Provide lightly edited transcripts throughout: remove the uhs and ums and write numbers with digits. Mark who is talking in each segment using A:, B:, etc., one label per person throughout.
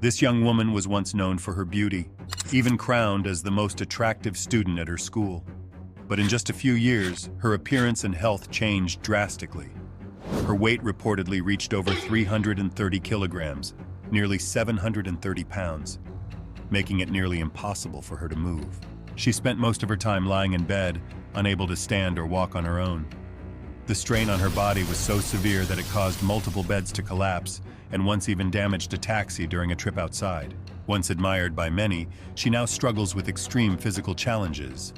A: This young woman was once known for her beauty, even crowned as the most attractive student at her school. But in just a few years, her appearance and health changed drastically. Her weight reportedly reached over 330 kilograms, nearly 730 pounds, making it nearly impossible for her to move. She spent most of her time lying in bed, unable to stand or walk on her own. The strain on her body was so severe that it caused multiple beds to collapse and once even damaged a taxi during a trip outside. Once admired by many, she now struggles with extreme physical challenges.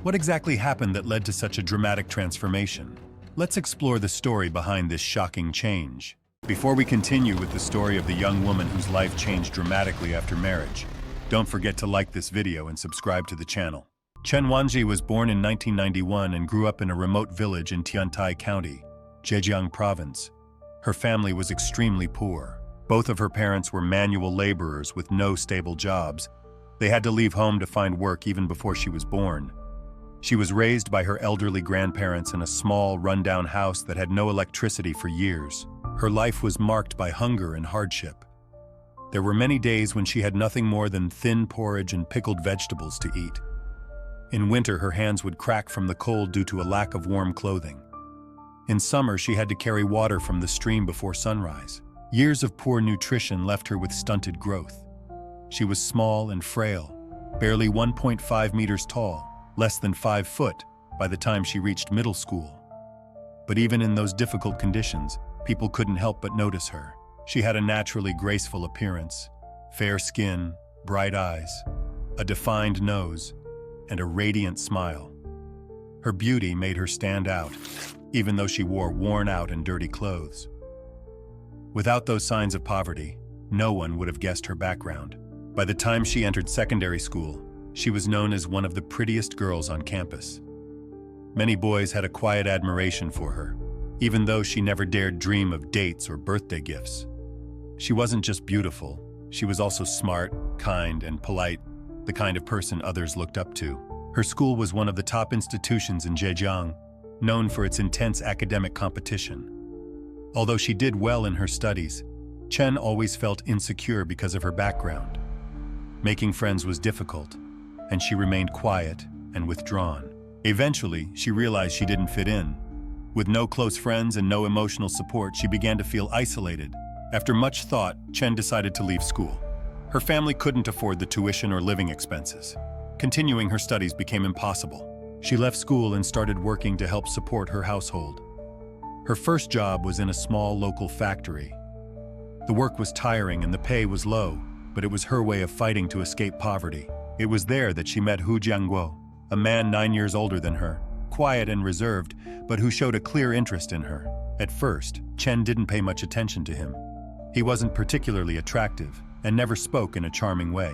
A: What exactly happened that led to such a dramatic transformation? Let's explore the story behind this shocking change. Before we continue with the story of the young woman whose life changed dramatically after marriage, don't forget to like this video and subscribe to the channel. Chen Wanji was born in 1991 and grew up in a remote village in Tiantai County, Zhejiang Province. Her family was extremely poor. Both of her parents were manual laborers with no stable jobs. They had to leave home to find work even before she was born. She was raised by her elderly grandparents in a small, rundown house that had no electricity for years. Her life was marked by hunger and hardship. There were many days when she had nothing more than thin porridge and pickled vegetables to eat. In winter, her hands would crack from the cold due to a lack of warm clothing. In summer, she had to carry water from the stream before sunrise. Years of poor nutrition left her with stunted growth. She was small and frail, barely 1.5 meters tall, less than 5 foot by the time she reached middle school. But even in those difficult conditions, people couldn't help but notice her. She had a naturally graceful appearance, fair skin, bright eyes, a defined nose, and a radiant smile. Her beauty made her stand out, even though she wore worn-out and dirty clothes. Without those signs of poverty, no one would have guessed her background. By the time she entered secondary school, she was known as one of the prettiest girls on campus. Many boys had a quiet admiration for her, even though she never dared dream of dates or birthday gifts. She wasn't just beautiful, she was also smart, kind, and polite, the kind of person others looked up to. Her school was one of the top institutions in Zhejiang, known for its intense academic competition. Although she did well in her studies, Chen always felt insecure because of her background. Making friends was difficult, and she remained quiet and withdrawn. Eventually, she realized she didn't fit in. With no close friends and no emotional support, she began to feel isolated. After much thought, Chen decided to leave school. Her family couldn't afford the tuition or living expenses. Continuing her studies became impossible. She left school and started working to help support her household. Her first job was in a small local factory. The work was tiring and the pay was low, but it was her way of fighting to escape poverty. It was there that she met Hu Jiangguo, a man 9 years older than her, quiet and reserved, but who showed a clear interest in her. At first, Chen didn't pay much attention to him. He wasn't particularly attractive and never spoke in a charming way.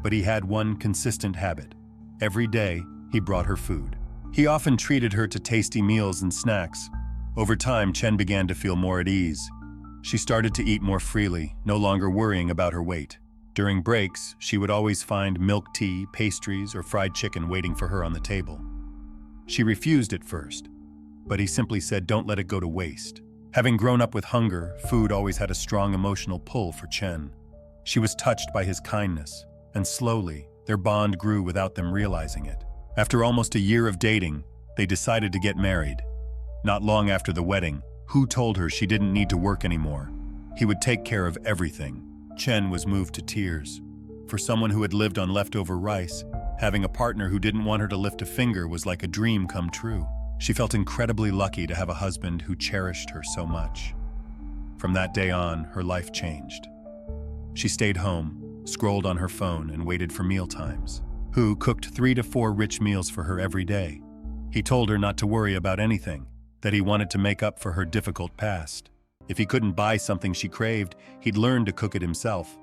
A: But he had one consistent habit. Every day, he brought her food. He often treated her to tasty meals and snacks. Over time, Chen began to feel more at ease. She started to eat more freely, no longer worrying about her weight. During breaks, she would always find milk tea, pastries, or fried chicken waiting for her on the table. She refused at first, but he simply said, "Don't let it go to waste." Having grown up with hunger, food always had a strong emotional pull for Chen. She was touched by his kindness, and slowly, their bond grew without them realizing it. After almost a year of dating, they decided to get married. Not long after the wedding, Hu told her she didn't need to work anymore. He would take care of everything. Chen was moved to tears. For someone who had lived on leftover rice, having a partner who didn't want her to lift a finger was like a dream come true. She felt incredibly lucky to have a husband who cherished her so much. From that day on, her life changed. She stayed home, scrolled on her phone, and waited for mealtimes. Hu cooked 3 to 4 rich meals for her every day. He told her not to worry about anything, that he wanted to make up for her difficult past. If he couldn't buy something she craved, he'd learn to cook it himself.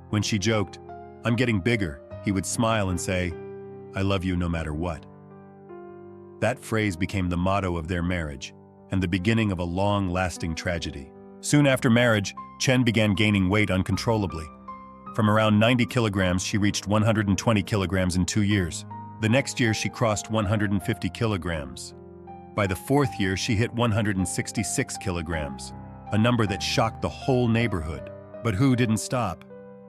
A: When she joked, "I'm getting bigger," he would smile and say, "I love you no matter what." That phrase became the motto of their marriage, and the beginning of a long-lasting tragedy. Soon after marriage, Chen began gaining weight uncontrollably. From around 90 kilograms, she reached 120 kilograms in 2 years. The next year, she crossed 150 kilograms. By the 4th year, she hit 166 kilograms, a number that shocked the whole neighborhood. But Hu didn't stop.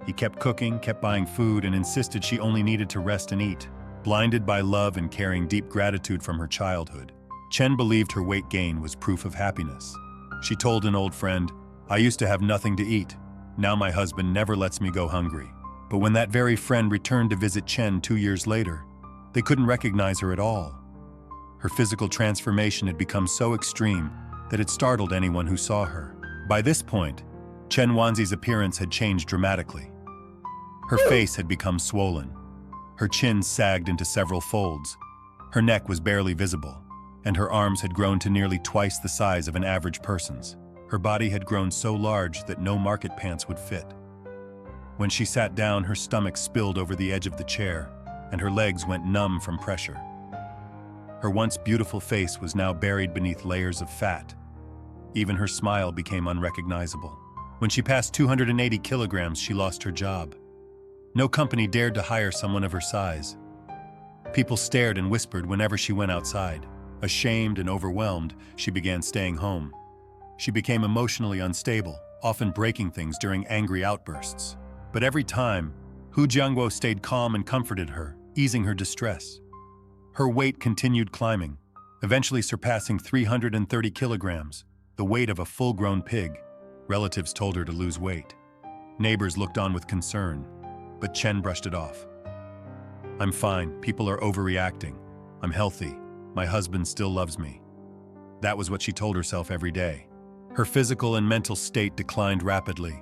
A: He kept cooking, kept buying food, and insisted she only needed to rest and eat. Blinded by love and carrying deep gratitude from her childhood, Chen believed her weight gain was proof of happiness. She told an old friend, "I used to have nothing to eat. Now my husband never lets me go hungry." But when that very friend returned to visit Chen 2 years later, they couldn't recognize her at all. Her physical transformation had become so extreme that it startled anyone who saw her. By this point, Chen Wanzi's appearance had changed dramatically. Her face had become swollen. Her chin sagged into several folds. Her neck was barely visible, and her arms had grown to nearly twice the size of an average person's. Her body had grown so large that no market pants would fit. When she sat down, her stomach spilled over the edge of the chair, and her legs went numb from pressure. Her once beautiful face was now buried beneath layers of fat. Even her smile became unrecognizable. When she passed 280 kilograms, she lost her job. No company dared to hire someone of her size. People stared and whispered whenever she went outside. Ashamed and overwhelmed, she began staying home. She became emotionally unstable, often breaking things during angry outbursts. But every time, Hu Jianguo stayed calm and comforted her, easing her distress. Her weight continued climbing, eventually surpassing 330 kilograms, the weight of a full-grown pig. Relatives told her to lose weight. Neighbors looked on with concern, but Chen brushed it off. "I'm fine. People are overreacting. I'm healthy. My husband still loves me." That was what she told herself every day. Her physical and mental state declined rapidly.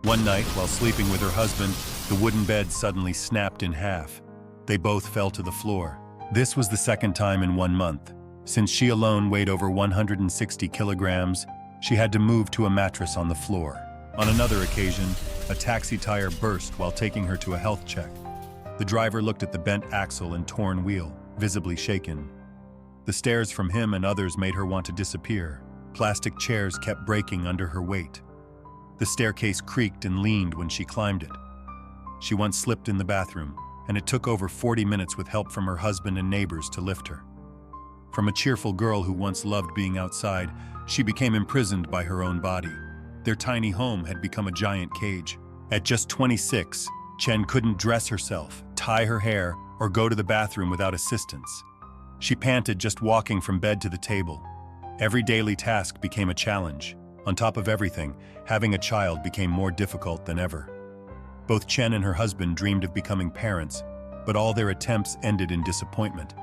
A: One night, while sleeping with her husband, the wooden bed suddenly snapped in half. They both fell to the floor. This was the second time in 1 month. Since she alone weighed over 160 kilograms, she had to move to a mattress on the floor. On another occasion, a taxi tire burst while taking her to a health check. The driver looked at the bent axle and torn wheel, visibly shaken. The stares from him and others made her want to disappear. Plastic chairs kept breaking under her weight. The staircase creaked and leaned when she climbed it. She once slipped in the bathroom, and it took over 40 minutes with help from her husband and neighbors to lift her. From a cheerful girl who once loved being outside, she became imprisoned by her own body. Their tiny home had become a giant cage. At just 26, Chen couldn't dress herself, tie her hair, or go to the bathroom without assistance. She panted just walking from bed to the table. Every daily task became a challenge. On top of everything, having a child became more difficult than ever. Both Chen and her husband dreamed of becoming parents, but all their attempts ended in disappointment.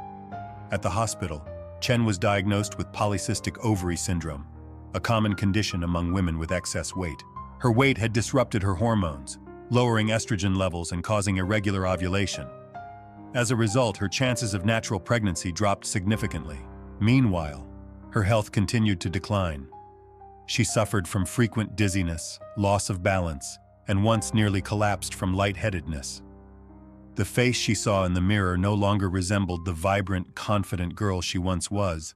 A: At the hospital, Chen was diagnosed with polycystic ovary syndrome, a common condition among women with excess weight. Her weight had disrupted her hormones, lowering estrogen levels and causing irregular ovulation. As a result, her chances of natural pregnancy dropped significantly. Meanwhile, her health continued to decline. She suffered from frequent dizziness, loss of balance, and once nearly collapsed from lightheadedness. The face she saw in the mirror no longer resembled the vibrant, confident girl she once was,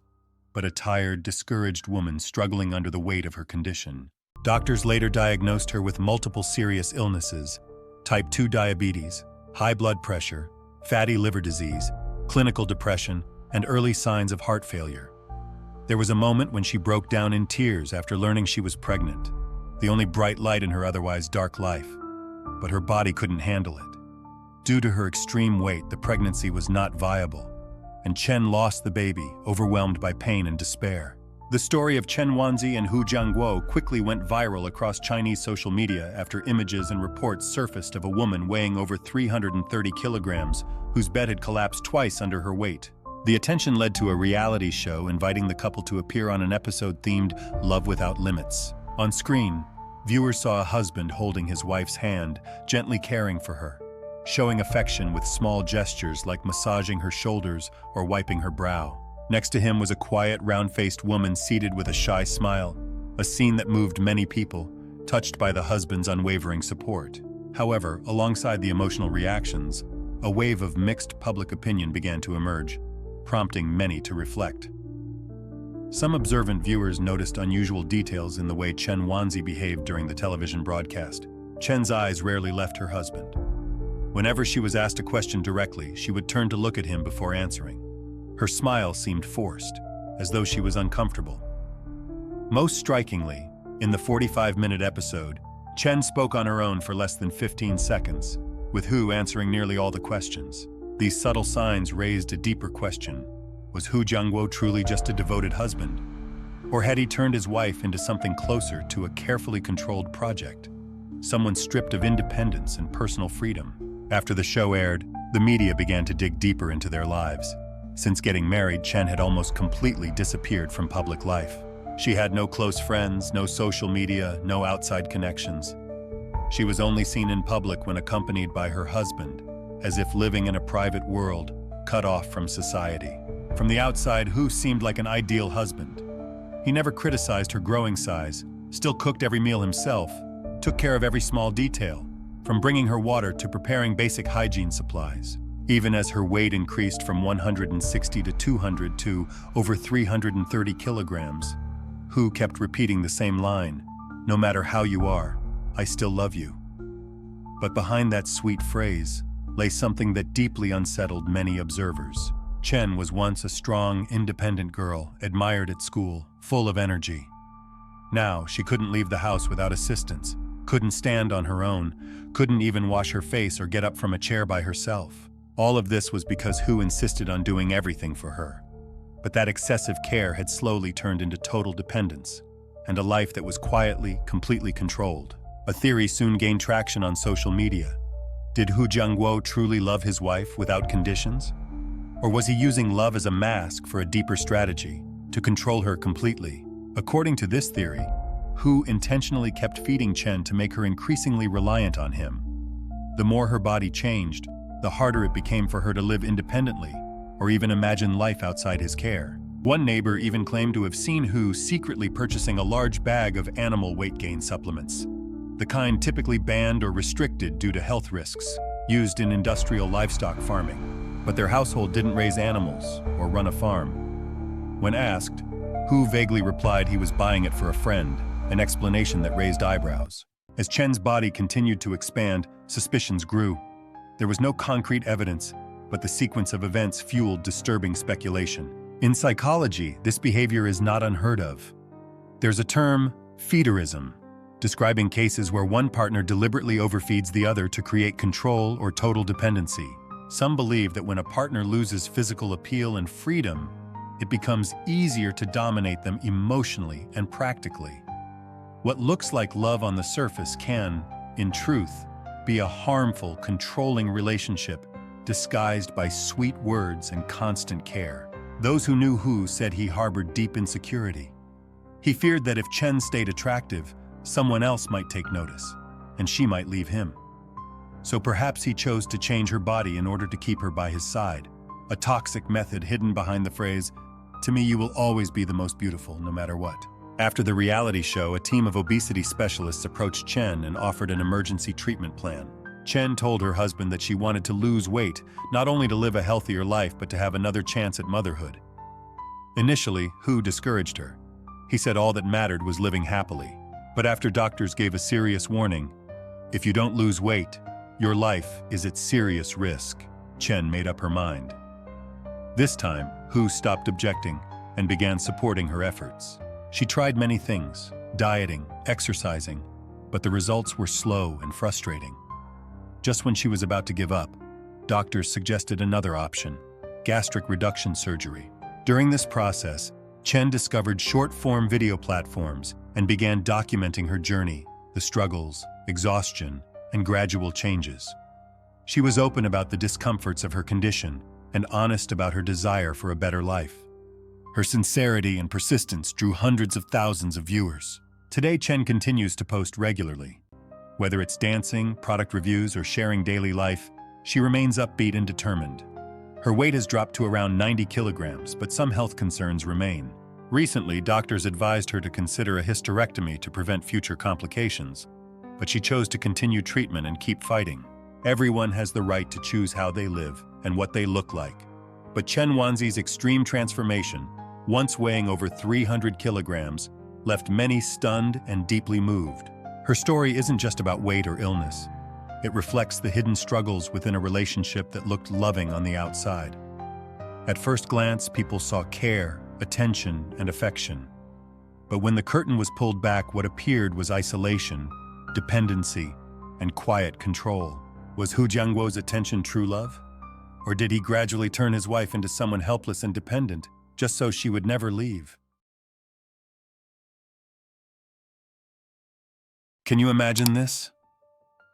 A: but a tired, discouraged woman struggling under the weight of her condition. Doctors later diagnosed her with multiple serious illnesses: type 2 diabetes, high blood pressure, fatty liver disease, clinical depression, and early signs of heart failure. There was a moment when she broke down in tears after learning she was pregnant, the only bright light in her otherwise dark life. But her body couldn't handle it. Due to her extreme weight, the pregnancy was not viable, and Chen lost the baby, overwhelmed by pain and despair. The story of Chen Wanzi and Hu Jianguo quickly went viral across Chinese social media after images and reports surfaced of a woman weighing over 330 kilograms, whose bed had collapsed twice under her weight. The attention led to a reality show inviting the couple to appear on an episode themed Love Without Limits. On screen, viewers saw a husband holding his wife's hand, gently caring for her, showing affection with small gestures like massaging her shoulders or wiping her brow. Next to him was a quiet, round-faced woman seated with a shy smile, a scene that moved many people, touched by the husband's unwavering support. However, alongside the emotional reactions, a wave of mixed public opinion began to emerge, prompting many to reflect. Some observant viewers noticed unusual details in the way Chen Wanzi behaved during the television broadcast. Chen's eyes rarely left her husband. Whenever she was asked a question directly, she would turn to look at him before answering. Her smile seemed forced, as though she was uncomfortable. Most strikingly, in the 45-minute episode, Chen spoke on her own for less than 15 seconds, with Hu answering nearly all the questions. These subtle signs raised a deeper question. Was Hu Jiangguo truly just a devoted husband? Or had he turned his wife into something closer to a carefully controlled project? Someone stripped of independence and personal freedom. After the show aired, the media began to dig deeper into their lives. Since getting married, Chen had almost completely disappeared from public life. She had no close friends, no social media, no outside connections. She was only seen in public when accompanied by her husband, as if living in a private world, cut off from society. From the outside, Hu seemed like an ideal husband. He never criticized her growing size, still cooked every meal himself, took care of every small detail, from bringing her water to preparing basic hygiene supplies. Even as her weight increased from 160 to 200 to over 330 kilograms, Hu kept repeating the same line, "No matter how you are, I still love you." But behind that sweet phrase lay something that deeply unsettled many observers. Chen was once a strong, independent girl, admired at school, full of energy. Now, she couldn't leave the house without assistance, couldn't stand on her own, couldn't even wash her face or get up from a chair by herself. All of this was because Hu insisted on doing everything for her. But that excessive care had slowly turned into total dependence, and a life that was quietly, completely controlled. A theory soon gained traction on social media. Did Hu Jiangguo truly love his wife without conditions? Or was he using love as a mask for a deeper strategy, to control her completely? According to this theory, Hu intentionally kept feeding Chen to make her increasingly reliant on him. The more her body changed, the harder it became for her to live independently, or even imagine life outside his care. One neighbor even claimed to have seen Hu secretly purchasing a large bag of animal weight gain supplements, the kind typically banned or restricted due to health risks, used in industrial livestock farming. But their household didn't raise animals or run a farm. When asked, Hu vaguely replied he was buying it for a friend, an explanation that raised eyebrows. As Chen's body continued to expand, suspicions grew. There was no concrete evidence, but the sequence of events fueled disturbing speculation. In psychology, this behavior is not unheard of. There's a term, feederism, describing cases where one partner deliberately overfeeds the other to create control or total dependency. Some believe that when a partner loses physical appeal and freedom, it becomes easier to dominate them emotionally and practically. What looks like love on the surface can, in truth, be a harmful, controlling relationship disguised by sweet words and constant care. Those who knew Hu said he harbored deep insecurity. He feared that if Chen stayed attractive, someone else might take notice, and she might leave him. So perhaps he chose to change her body in order to keep her by his side, a toxic method hidden behind the phrase, "To me, you will always be the most beautiful, no matter what." After the reality show, a team of obesity specialists approached Chen and offered an emergency treatment plan. Chen told her husband that she wanted to lose weight, not only to live a healthier life, but to have another chance at motherhood. Initially, Hu discouraged her. He said all that mattered was living happily. But after doctors gave a serious warning, "If you don't lose weight, your life is at serious risk," Chen made up her mind. This time, Hu stopped objecting and began supporting her efforts. She tried many things, dieting, exercising, but the results were slow and frustrating. Just when she was about to give up, doctors suggested another option, gastric reduction surgery. During this process, Chen discovered short-form video platforms and began documenting her journey, the struggles, exhaustion, and gradual changes. She was open about the discomforts of her condition and honest about her desire for a better life. Her sincerity and persistence drew hundreds of thousands of viewers. Today, Chen continues to post regularly. Whether it's dancing, product reviews, or sharing daily life, she remains upbeat and determined. Her weight has dropped to around 90 kilograms, but some health concerns remain. Recently, doctors advised her to consider a hysterectomy to prevent future complications, but she chose to continue treatment and keep fighting. Everyone has the right to choose how they live and what they look like. But Chen Wanzi's extreme transformation, once weighing over 300 kilograms, left many stunned and deeply moved. Her story isn't just about weight or illness. It reflects the hidden struggles within a relationship that looked loving on the outside. At first glance, people saw care, attention, and affection. But when the curtain was pulled back, what appeared was isolation, dependency, and quiet control. Was Hu Jiangguo's attention true love? Or did he gradually turn his wife into someone helpless and dependent, just so she would never leave? Can you imagine this?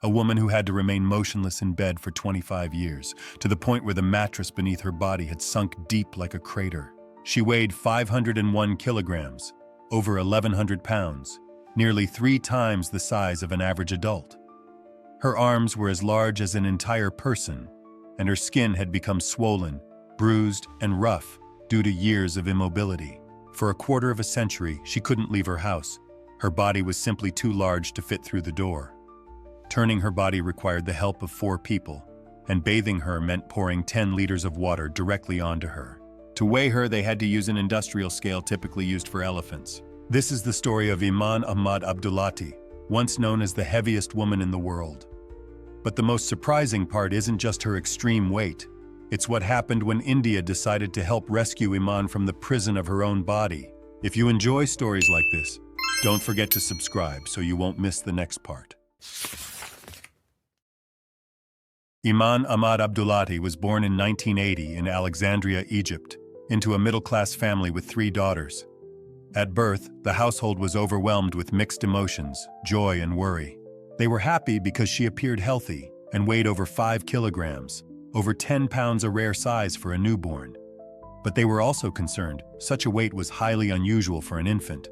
A: A woman who had to remain motionless in bed for 25 years, to the point where the mattress beneath her body had sunk deep like a crater. She weighed 501 kilograms, over 1,100 pounds, nearly 3 times the size of an average adult. Her arms were as large as an entire person, and her skin had become swollen, bruised, and rough due to years of immobility. For a quarter of a century, she couldn't leave her house. Her body was simply too large to fit through the door. Turning her body required the help of 4 people, and bathing her meant pouring 10 liters of water directly onto her. To weigh her, they had to use an industrial scale typically used for elephants. This is the story of Iman Ahmad Abdulati, once known as the heaviest woman in the world. But the most surprising part isn't just her extreme weight. It's what happened when India decided to help rescue Iman from the prison of her own body. If you enjoy stories like this, don't forget to subscribe so you won't miss the next part. Iman Ahmad Abdulati was born in 1980 in Alexandria, Egypt, into a middle-class family with 3 daughters. At birth, the household was overwhelmed with mixed emotions, joy and worry. They were happy because she appeared healthy and weighed over 5 kilograms, over 10 pounds, a rare size for a newborn. But they were also concerned. Such a weight was highly unusual for an infant.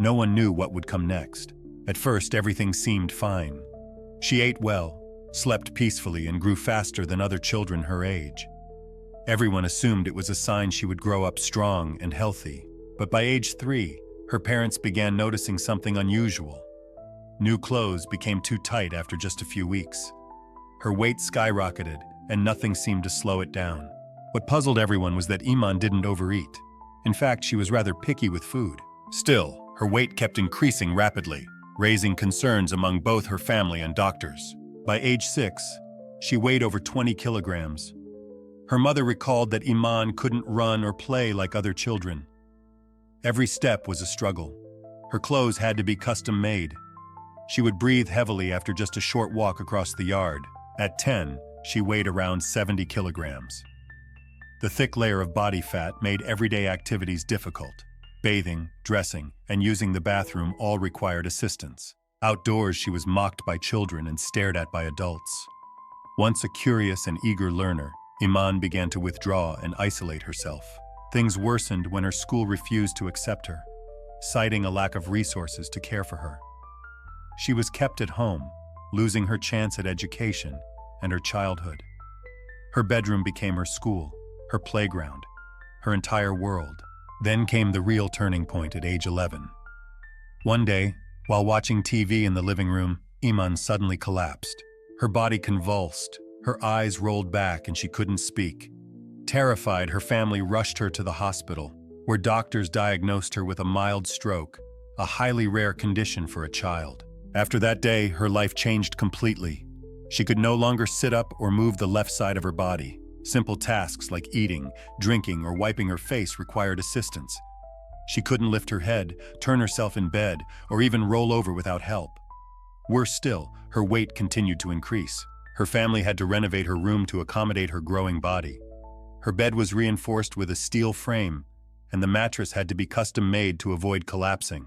A: No one knew what would come next. At first, everything seemed fine. She ate well, slept peacefully, and grew faster than other children her age. Everyone assumed it was a sign she would grow up strong and healthy. But by age 3, her parents began noticing something unusual. New clothes became too tight after just a few weeks. Her weight skyrocketed, and nothing seemed to slow it down. What puzzled everyone was that Iman didn't overeat. In fact, she was rather picky with food. Still, her weight kept increasing rapidly, raising concerns among both her family and doctors. By age 6, she weighed over 20 kilograms. Her mother recalled that Iman couldn't run or play like other children. Every step was a struggle. Her clothes had to be custom-made. She would breathe heavily after just a short walk across the yard. At 10, she weighed around 70 kilograms. The thick layer of body fat made everyday activities difficult. Bathing, dressing, and using the bathroom all required assistance. Outdoors, she was mocked by children and stared at by adults. Once a curious and eager learner, Iman began to withdraw and isolate herself. Things worsened when her school refused to accept her, citing a lack of resources to care for her. She was kept at home, losing her chance at education and her childhood. Her bedroom became her school, her playground, her entire world. Then came the real turning point at age 11. One day, while watching TV in the living room, Iman suddenly collapsed. Her body convulsed, her eyes rolled back, and she couldn't speak. Terrified, her family rushed her to the hospital, where doctors diagnosed her with a mild stroke, a highly rare condition for a child. After that day, her life changed completely. She could no longer sit up or move the left side of her body. Simple tasks like eating, drinking, or wiping her face required assistance. She couldn't lift her head, turn herself in bed, or even roll over without help. Worse still, her weight continued to increase. Her family had to renovate her room to accommodate her growing body. Her bed was reinforced with a steel frame, and the mattress had to be custom-made to avoid collapsing.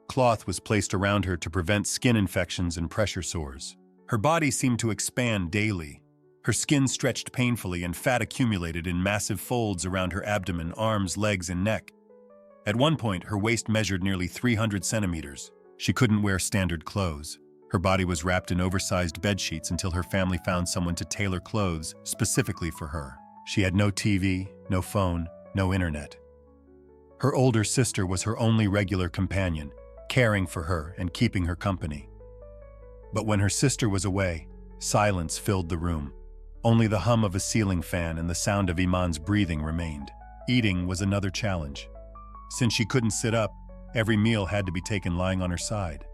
A: Cloth was placed around her to prevent skin infections and pressure sores. Her body seemed to expand daily. Her skin stretched painfully, and fat accumulated in massive folds around her abdomen, arms, legs, and neck. At one point, her waist measured nearly 300 centimeters. She couldn't wear standard clothes. Her body was wrapped in oversized bedsheets until her family found someone to tailor clothes specifically for her. She had no TV, no phone, no internet. Her older sister was her only regular companion, caring for her and keeping her company. But when her sister was away, silence filled the room. Only the hum of a ceiling fan and the sound of Iman's breathing remained. Eating was another challenge. Since she couldn't sit up, every meal had to be taken lying on her side.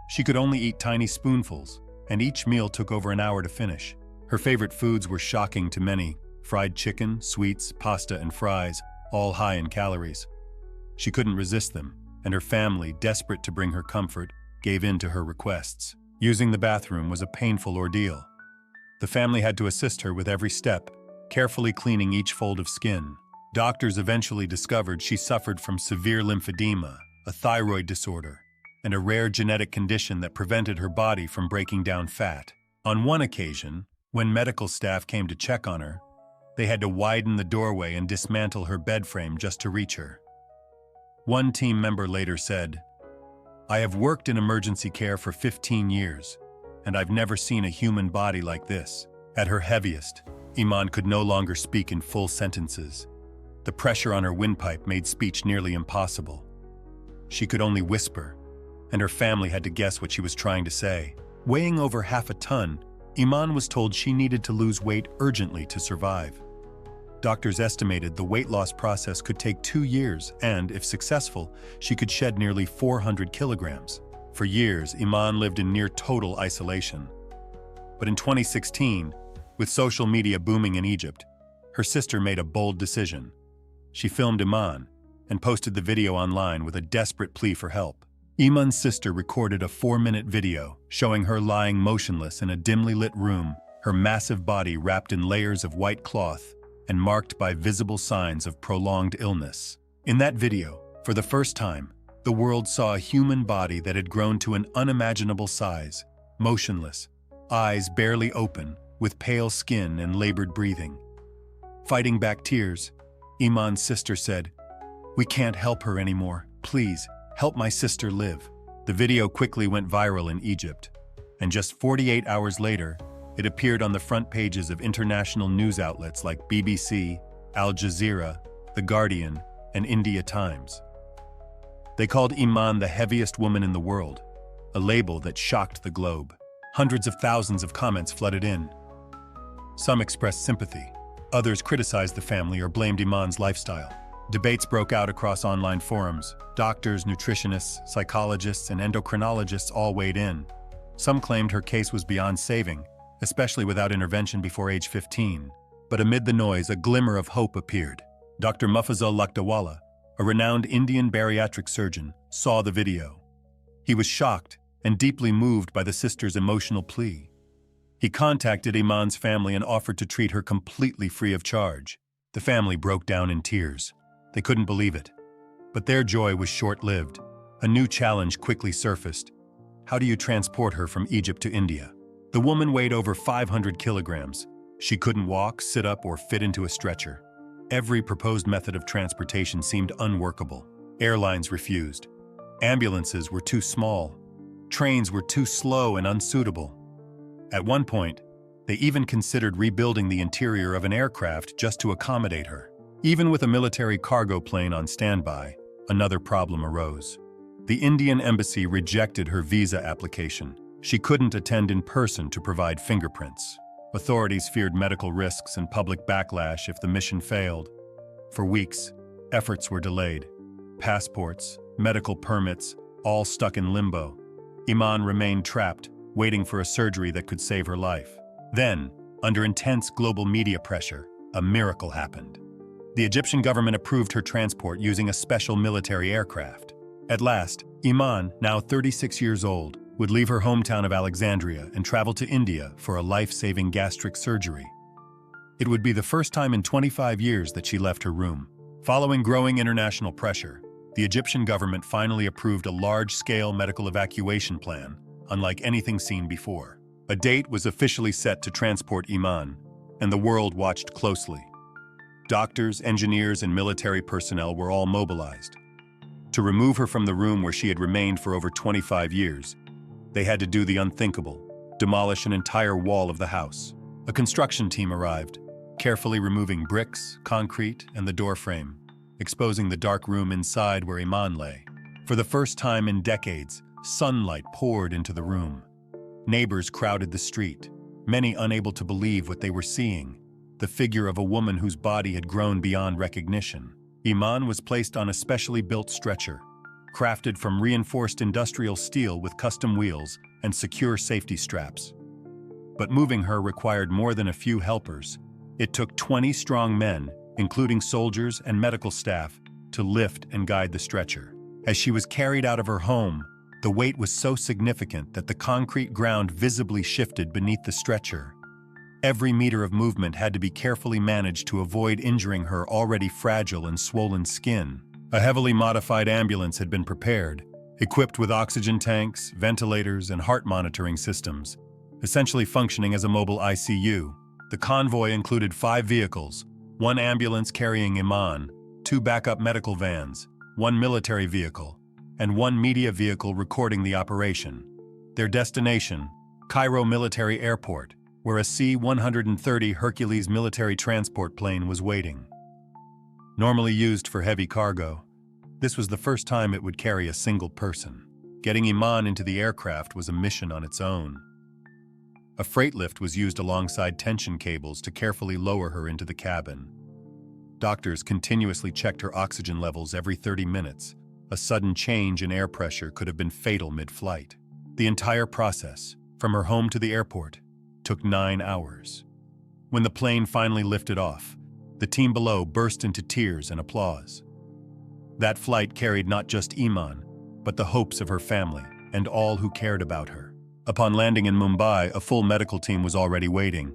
A: She could only eat tiny spoonfuls, and each meal took over an hour to finish. Her favorite foods were shocking to many: fried chicken, sweets, pasta, and fries, all high in calories. She couldn't resist them, and her family, desperate to bring her comfort, gave in to her requests. Using the bathroom was a painful ordeal. The family had to assist her with every step, carefully cleaning each fold of skin. Doctors eventually discovered she suffered from severe lymphedema, a thyroid disorder, and a rare genetic condition that prevented her body from breaking down fat. On one occasion, when medical staff came to check on her, they had to widen the doorway and dismantle her bed frame just to reach her. One team member later said, "I have worked in emergency care for 15 years, and I've never seen a human body like this." At her heaviest, Iman could no longer speak in full sentences. The pressure on her windpipe made speech nearly impossible. She could only whisper, and her family had to guess what she was trying to say. Weighing over half a ton, Iman was told she needed to lose weight urgently to survive. Doctors estimated the weight loss process could take 2 years and, if successful, she could shed nearly 400 kilograms. For years, Iman lived in near total isolation. But in 2016, with social media booming in Egypt, her sister made a bold decision. She filmed Iman and posted the video online with a desperate plea for help. Iman's sister recorded a 4-minute video showing her lying motionless in a dimly lit room, her massive body wrapped in layers of white cloth and marked by visible signs of prolonged illness. In that video, for the first time, the world saw a human body that had grown to an unimaginable size, motionless, eyes barely open, with pale skin and labored breathing. Fighting back tears, Iman's sister said, "We can't help her anymore. Please, help my sister live." The video quickly went viral in Egypt, and just 48 hours later, it appeared on the front pages of international news outlets like BBC, Al Jazeera, The Guardian, and India Times. They called Iman the heaviest woman in the world, a label that shocked the globe. Hundreds of thousands of comments flooded in. Some expressed sympathy. Others criticized the family or blamed Iman's lifestyle. Debates broke out across online forums. Doctors, nutritionists, psychologists, and endocrinologists all weighed in. Some claimed her case was beyond saving, especially without intervention before age 15. But amid the noise, a glimmer of hope appeared. Dr. Mufazzal Lakdawala, a renowned Indian bariatric surgeon, saw the video. He was shocked and deeply moved by the sister's emotional plea. He contacted Iman's family and offered to treat her completely free of charge. The family broke down in tears. They couldn't believe it. But their joy was short-lived. A new challenge quickly surfaced. How do you transport her from Egypt to India? The woman weighed over 500 kilograms. She couldn't walk, sit up, or fit into a stretcher. Every proposed method of transportation seemed unworkable. Airlines refused. Ambulances were too small. Trains were too slow and unsuitable. At one point, they even considered rebuilding the interior of an aircraft just to accommodate her. Even with a military cargo plane on standby, another problem arose. The Indian embassy rejected her visa application. She couldn't attend in person to provide fingerprints. Authorities feared medical risks and public backlash if the mission failed. For weeks, efforts were delayed. Passports, medical permits, all stuck in limbo. Iman remained trapped, waiting for a surgery that could save her life. Then, under intense global media pressure, a miracle happened. The Egyptian government approved her transport using a special military aircraft. At last, Iman, now 36 years old, would leave her hometown of Alexandria and travel to India for a life-saving gastric surgery. It would be the first time in 25 years that she left her room. Following growing international pressure, the Egyptian government finally approved a large-scale medical evacuation plan, unlike anything seen before. A date was officially set to transport Iman, and the world watched closely. Doctors, engineers, and military personnel were all mobilized. To remove her from the room where she had remained for over 25 years, they had to do the unthinkable, demolish an entire wall of the house. A construction team arrived, carefully removing bricks, concrete, and the door frame, exposing the dark room inside where Iman lay. For the first time in decades, sunlight poured into the room. Neighbors crowded the street, many unable to believe what they were seeing, the figure of a woman whose body had grown beyond recognition. Iman was placed on a specially built stretcher, crafted from reinforced industrial steel with custom wheels and secure safety straps. But moving her required more than a few helpers. It took 20 strong men, including soldiers and medical staff, to lift and guide the stretcher. As she was carried out of her home, The weight was so significant that the concrete ground visibly shifted beneath the stretcher. Every meter of movement had to be carefully managed to avoid injuring her already fragile and swollen skin. A heavily modified ambulance had been prepared, equipped with oxygen tanks, ventilators, and heart monitoring systems, essentially functioning as a mobile ICU. The convoy included 5 vehicles, 1 ambulance carrying Iman, 2 backup medical vans, 1 military vehicle, and 1 media vehicle recording the operation. Their destination, Cairo Military Airport, where a C-130 Hercules military transport plane was waiting. Normally used for heavy cargo, this was the first time it would carry a single person. Getting Iman into the aircraft was a mission on its own. A freight lift was used alongside tension cables to carefully lower her into the cabin. Doctors continuously checked her oxygen levels every 30 minutes. A sudden change in air pressure could have been fatal mid-flight. The entire process, from her home to the airport, took 9 hours. When the plane finally lifted off, the team below burst into tears and applause. That flight carried not just Iman, but the hopes of her family and all who cared about her. Upon landing in Mumbai, a full medical team was already waiting.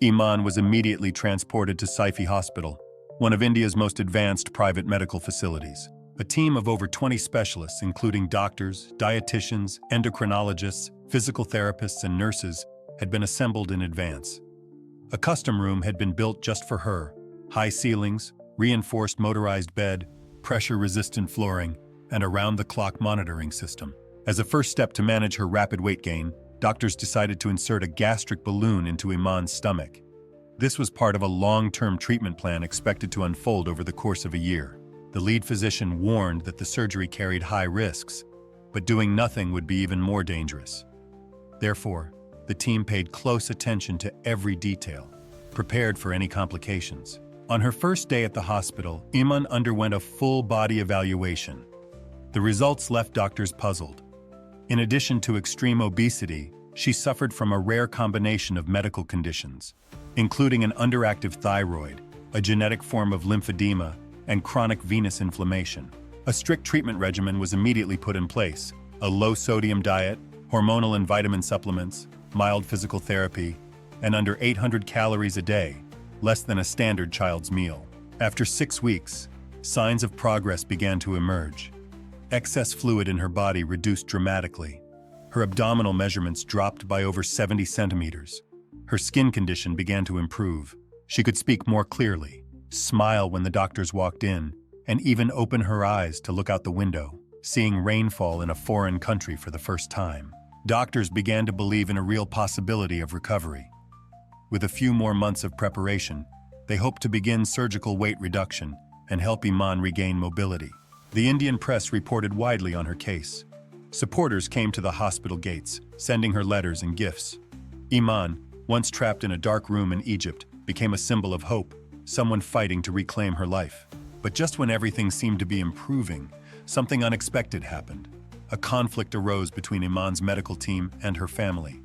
A: Iman was immediately transported to Saifi Hospital, one of India's most advanced private medical facilities. A team of over 20 specialists, including doctors, dietitians, endocrinologists, physical therapists, and nurses, had been assembled in advance. A custom room had been built just for her: high ceilings, reinforced motorized bed, pressure-resistant flooring, and a round-the-clock monitoring system. As a first step to manage her rapid weight gain, doctors decided to insert a gastric balloon into Iman's stomach. This was part of a long-term treatment plan expected to unfold over the course of a year. The lead physician warned that the surgery carried high risks, but doing nothing would be even more dangerous. Therefore, the team paid close attention to every detail, prepared for any complications. On her first day at the hospital, Iman underwent a full-body evaluation. The results left doctors puzzled. In addition to extreme obesity, she suffered from a rare combination of medical conditions, including an underactive thyroid, a genetic form of lymphedema, and chronic venous inflammation. A strict treatment regimen was immediately put in place: a low-sodium diet, hormonal and vitamin supplements, mild physical therapy, and under 800 calories a day, less than a standard child's meal. After 6 weeks, signs of progress began to emerge. Excess fluid in her body reduced dramatically. Her abdominal measurements dropped by over 70 centimeters. Her skin condition began to improve. She could speak more clearly, smile when the doctors walked in, and even open her eyes to look out the window, seeing rainfall in a foreign country for the first time. Doctors began to believe in a real possibility of recovery. With a few more months of preparation, they hoped to begin surgical weight reduction and help Iman regain mobility. The Indian press reported widely on her case. Supporters came to the hospital gates, sending her letters and gifts. Iman, once trapped in a dark room in Egypt, became a symbol of hope, someone fighting to reclaim her life. But just when everything seemed to be improving, something unexpected happened. A conflict arose between Iman's medical team and her family.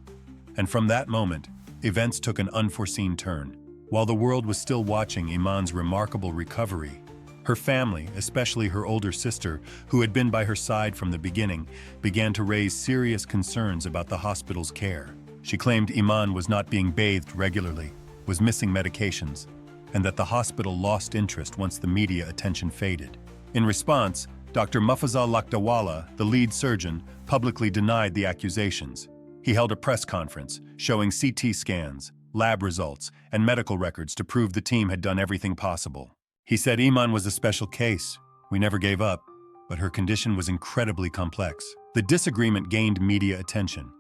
A: And from that moment, events took an unforeseen turn. While the world was still watching Iman's remarkable recovery, her family, especially her older sister, who had been by her side from the beginning, began to raise serious concerns about the hospital's care. She claimed Iman was not being bathed regularly, was missing medications, and that the hospital lost interest once the media attention faded. In response, Dr. Mufazzal Lakdawala, the lead surgeon, publicly denied the accusations. He held a press conference, showing CT scans, lab results, and medical records to prove the team had done everything possible. He said Iman was a special case. We never gave up, but her condition was incredibly complex. The disagreement gained media attention.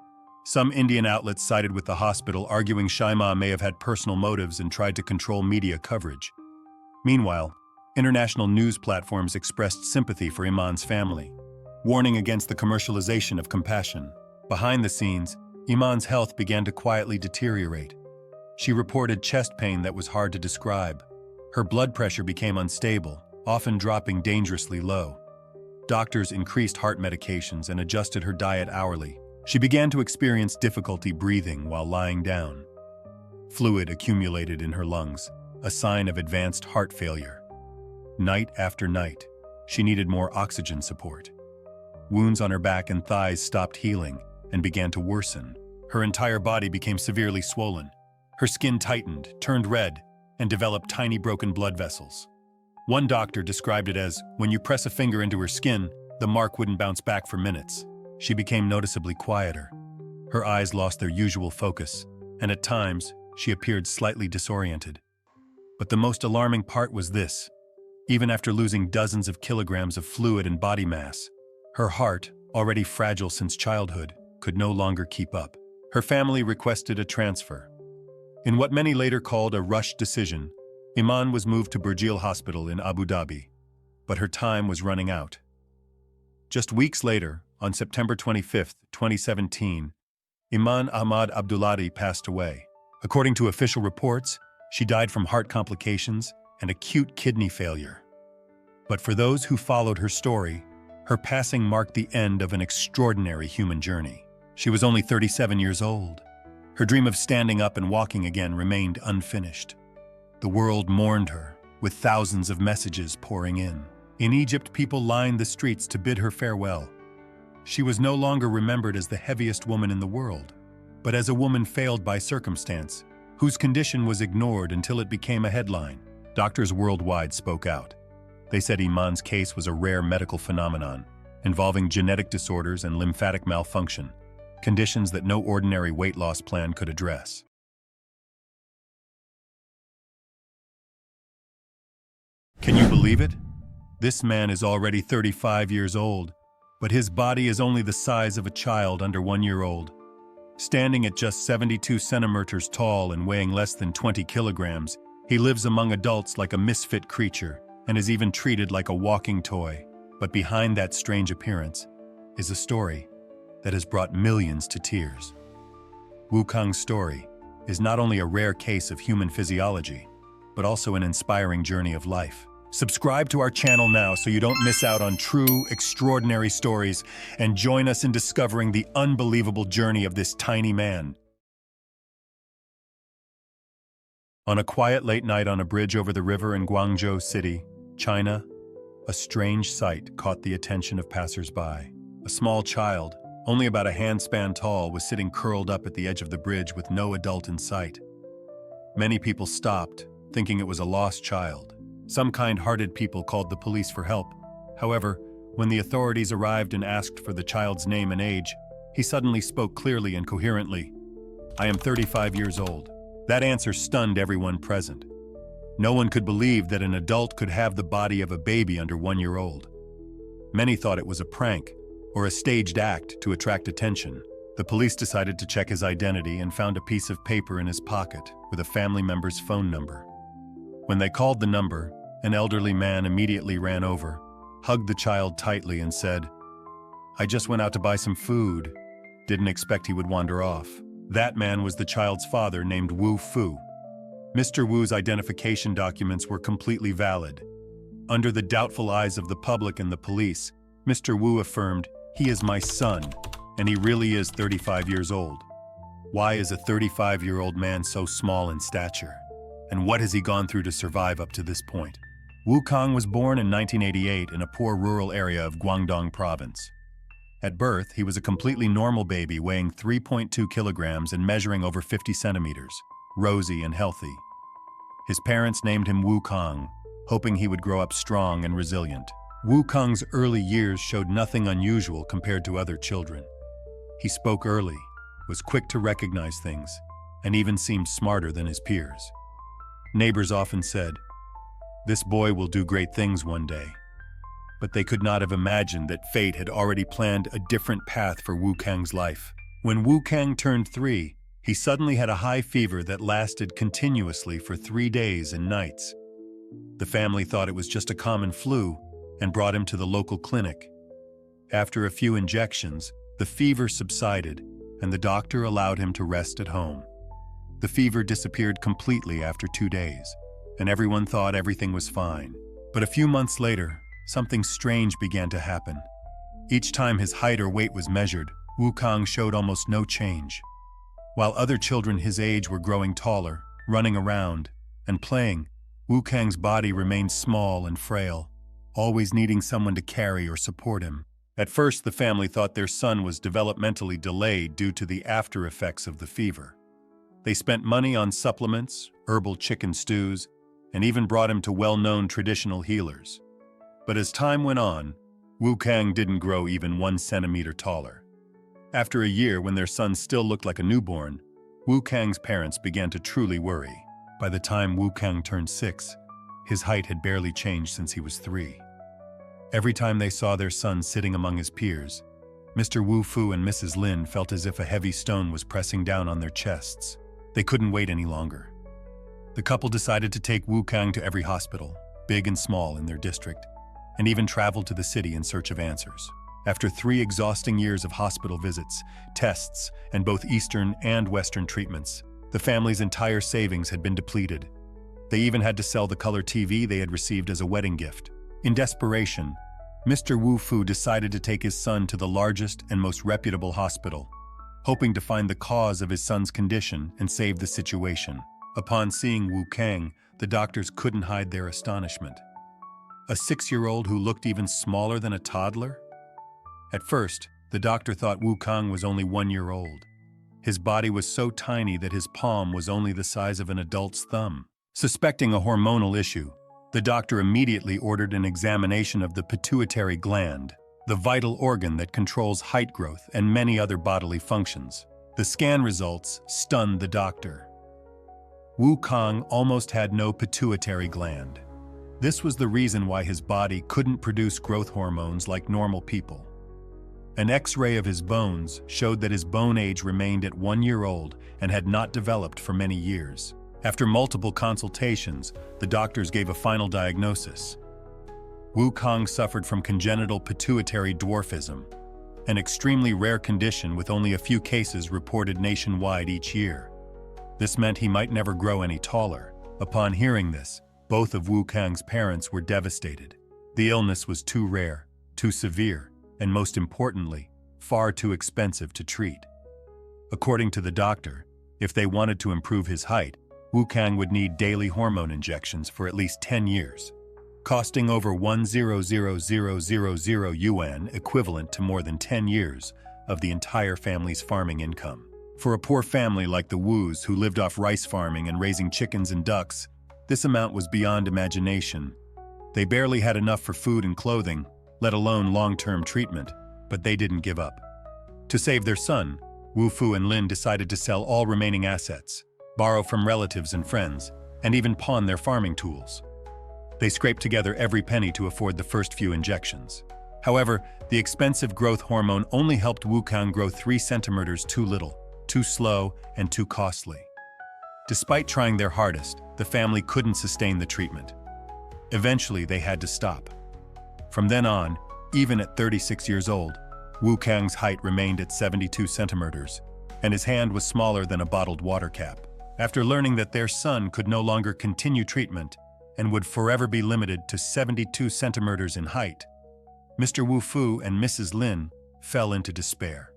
A: Some Indian outlets sided with the hospital, arguing Shaima may have had personal motives and tried to control media coverage. Meanwhile, international news platforms expressed sympathy for Iman's family, warning against the commercialization of compassion. Behind the scenes, Iman's health began to quietly deteriorate. She reported chest pain that was hard to describe. Her blood pressure became unstable, often dropping dangerously low. Doctors increased heart medications and adjusted her diet hourly. She began to experience difficulty breathing while lying down. Fluid accumulated in her lungs, a sign of advanced heart failure. Night after night, she needed more oxygen support. wounds on her back and thighs stopped healing and began to worsen. Her entire body became severely swollen. Her skin tightened, turned red, and developed tiny broken blood vessels. One doctor described it as, when you press a finger into her skin, the mark wouldn't bounce back for minutes. She became noticeably quieter. Her eyes lost their usual focus, and at times, she appeared slightly disoriented. But the most alarming part was this. Even after losing dozens of kilograms of fluid and body mass, her heart, already fragile since childhood, could no longer keep up. Her family requested a transfer. In what many later called a rushed decision, Iman was moved to Burjeel Hospital in Abu Dhabi, but her time was running out. Just weeks later, on September 25, 2017, Iman Ahmad Abdullati passed away. According to official reports, she died from heart complications and acute kidney failure. But for those who followed her story, her passing marked the end of an extraordinary human journey. She was only 37 years old. Her dream of standing up and walking again remained unfinished. The world mourned her, with thousands of messages pouring in. In Egypt, people lined the streets to bid her farewell. She was no longer remembered as the heaviest woman in the world, but as a woman failed by circumstance, whose condition was ignored until it became a headline. Doctors worldwide spoke out. They said Iman's case was a rare medical phenomenon, involving genetic disorders and lymphatic malfunction, conditions that no ordinary weight loss plan could address. Can you believe it? This man is already 35 years old, but his body is only the size of a child under 1 year old. Standing at just 72 centimeters tall and weighing less than 20 kilograms, he lives among adults like a misfit creature and is even treated like a walking toy. But behind that strange appearance is a story that has brought millions to tears. Wukong's story is not only a rare case of human physiology, but also an inspiring journey of life. Subscribe to our channel now so you don't miss out on true, extraordinary stories, and join us in discovering the unbelievable journey of this tiny man. On a quiet late night on a bridge over the river in Guangzhou City, China, a strange sight caught the attention of passers-by. A small child, only about a handspan tall, was sitting curled up at the edge of the bridge with no adult in sight. Many people stopped, thinking it was a lost child. Some kind-hearted people called the police for help. However, when the authorities arrived and asked for the child's name and age, he suddenly spoke clearly and coherently. "I am 35 years old." That answer stunned everyone present. No one could believe that an adult could have the body of a baby under 1 year old. Many thought it was a prank or a staged act to attract attention. The police decided to check his identity and found a piece of paper in his pocket with a family member's phone number. When they called the number, an elderly man immediately ran over, hugged the child tightly and said, "I just went out to buy some food. Didn't expect he would wander off." That man was the child's father, named Wu Fu. Mr. Wu's identification documents were completely valid. Under the doubtful eyes of the public and the police, Mr. Wu affirmed, "He is my son, and he really is 35 years old." Why is a 35-year-old man so small in stature? And what has he gone through to survive up to this point? Wukong was born in 1988 in a poor rural area of Guangdong Province. At birth, he was a completely normal baby weighing 3.2 kilograms and measuring over 50 centimeters, rosy and healthy. His parents named him Wukong, hoping he would grow up strong and resilient. Wukong's early years showed nothing unusual compared to other children. He spoke early, was quick to recognize things, and even seemed smarter than his peers. Neighbors often said, "This boy will do great things one day." But they could not have imagined that fate had already planned a different path for Wukong's life. When Wukong turned 3, he suddenly had a high fever that lasted continuously for 3 days and nights. The family thought it was just a common flu and brought him to the local clinic. After a few injections, the fever subsided, and the doctor allowed him to rest at home. The fever disappeared completely after 2 days, and everyone thought everything was fine. But a few months later, something strange began to happen. Each time his height or weight was measured, Wukong showed almost no change. While other children his age were growing taller, running around, and playing, Wukong's body remained small and frail, always needing someone to carry or support him. At first, the family thought their son was developmentally delayed due to the after effects of the fever. They spent money on supplements, herbal chicken stews, and even brought him to well-known traditional healers. But as time went on, Wu Kang didn't grow even 1 centimeter taller. After a year, when their son still looked like a newborn, Wu Kang's parents began to truly worry. By the time Wu Kang turned 6, his height had barely changed since he was 3. Every time they saw their son sitting among his peers, Mr. Wu Fu and Mrs. Lin felt as if a heavy stone was pressing down on their chests. They couldn't wait any longer. The couple decided to take Wu Kang to every hospital, big and small, in their district, and even traveled to the city in search of answers. After 3 exhausting years of hospital visits, tests, and both Eastern and Western treatments, the family's entire savings had been depleted. They even had to sell the color TV they had received as a wedding gift. In desperation, Mr. Wu Fu decided to take his son to the largest and most reputable hospital, hoping to find the cause of his son's condition and save the situation. Upon seeing Wu Kang, the doctors couldn't hide their astonishment. A 6-year-old who looked even smaller than a toddler? At first, the doctor thought Wu Kang was only 1 year old. His body was so tiny that his palm was only the size of an adult's thumb. Suspecting a hormonal issue, the doctor immediately ordered an examination of the pituitary gland, the vital organ that controls height growth and many other bodily functions. The scan results stunned the doctor. Wu Kang almost had no pituitary gland. This was the reason why his body couldn't produce growth hormones like normal people. An X-ray of his bones showed that his bone age remained at 1 year old and had not developed for many years. After multiple consultations, the doctors gave a final diagnosis. Wu Kang suffered from congenital pituitary dwarfism, an extremely rare condition with only a few cases reported nationwide each year. This meant he might never grow any taller. Upon hearing this, both of Wu Kang's parents were devastated. The illness was too rare, too severe, and most importantly, far too expensive to treat. According to the doctor, if they wanted to improve his height, Wu Kang would need daily hormone injections for at least 10 years, costing over 100,000 yuan, equivalent to more than 10 years of the entire family's farming income. For a poor family like the Wus, who lived off rice farming and raising chickens and ducks, this amount was beyond imagination. They barely had enough for food and clothing, let alone long-term treatment, but they didn't give up. To save their son, Wu Fu and Lin decided to sell all remaining assets, borrow from relatives and friends, and even pawn their farming tools. They scraped together every penny to afford the first few injections. However, the expensive growth hormone only helped Wu Kang grow 3 centimeters too little, too slow, and too costly. Despite trying their hardest, the family couldn't sustain the treatment. Eventually, they had to stop. From then on, even at 36 years old, Wu Kang's height remained at 72 centimeters, and his hand was smaller than a bottled water cap. After learning that their son could no longer continue treatment and would forever be limited to 72 centimeters in height, Mr. Wu Fu and Mrs. Lin fell into despair.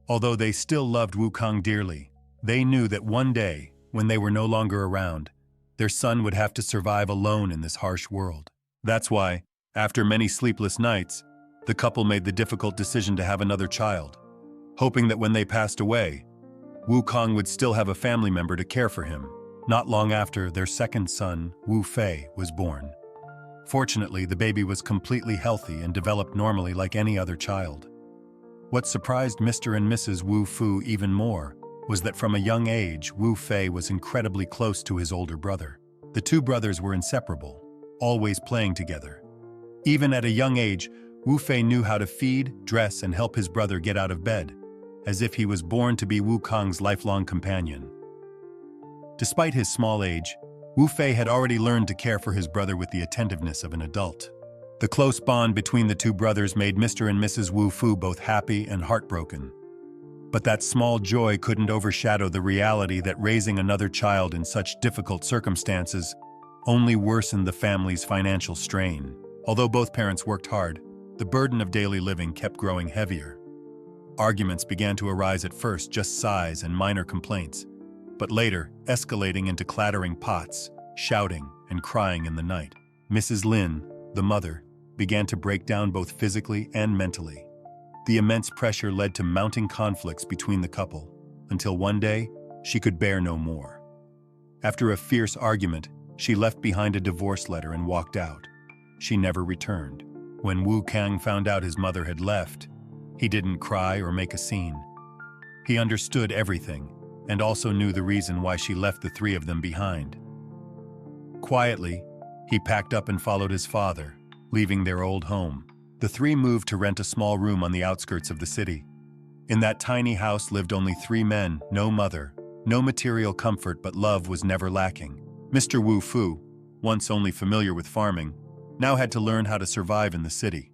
A: Although they still loved Wu Kang dearly, they knew that one day, when they were no longer around, their son would have to survive alone in this harsh world. That's why, after many sleepless nights, the couple made the difficult decision to have another child, hoping that when they passed away, Wu Kang would still have a family member to care for him. Not long after, their second son, Wu Fei, was born. Fortunately, the baby was completely healthy and developed normally like any other child. What surprised Mr. and Mrs. Wu Fu even more was that from a young age, Wu Fei was incredibly close to his older brother. The two brothers were inseparable, always playing together. Even at a young age, Wu Fei knew how to feed, dress, and help his brother get out of bed, as if he was born to be Wu Kang's lifelong companion. Despite his small age, Wu Fei had already learned to care for his brother with the attentiveness of an adult. The close bond between the two brothers made Mr. and Mrs. Wu Fu both happy and heartbroken. But that small joy couldn't overshadow the reality that raising another child in such difficult circumstances only worsened the family's financial strain. Although both parents worked hard, the burden of daily living kept growing heavier. Arguments began to arise, at first just sighs and minor complaints, but later escalating into clattering pots, shouting, and crying in the night. Mrs. Lin, the mother, began to break down both physically and mentally. The immense pressure led to mounting conflicts between the couple, until one day, she could bear no more. After a fierce argument, she left behind a divorce letter and walked out. She never returned. When Wu Kang found out his mother had left, he didn't cry or make a scene. He understood everything, and also knew the reason why she left the three of them behind. Quietly, he packed up and followed his father, leaving their old home. The three moved to rent a small room on the outskirts of the city. In that tiny house lived only 3 men, no mother, no material comfort, but love was never lacking. Mr. Wu Fu, once only familiar with farming, now had to learn how to survive in the city.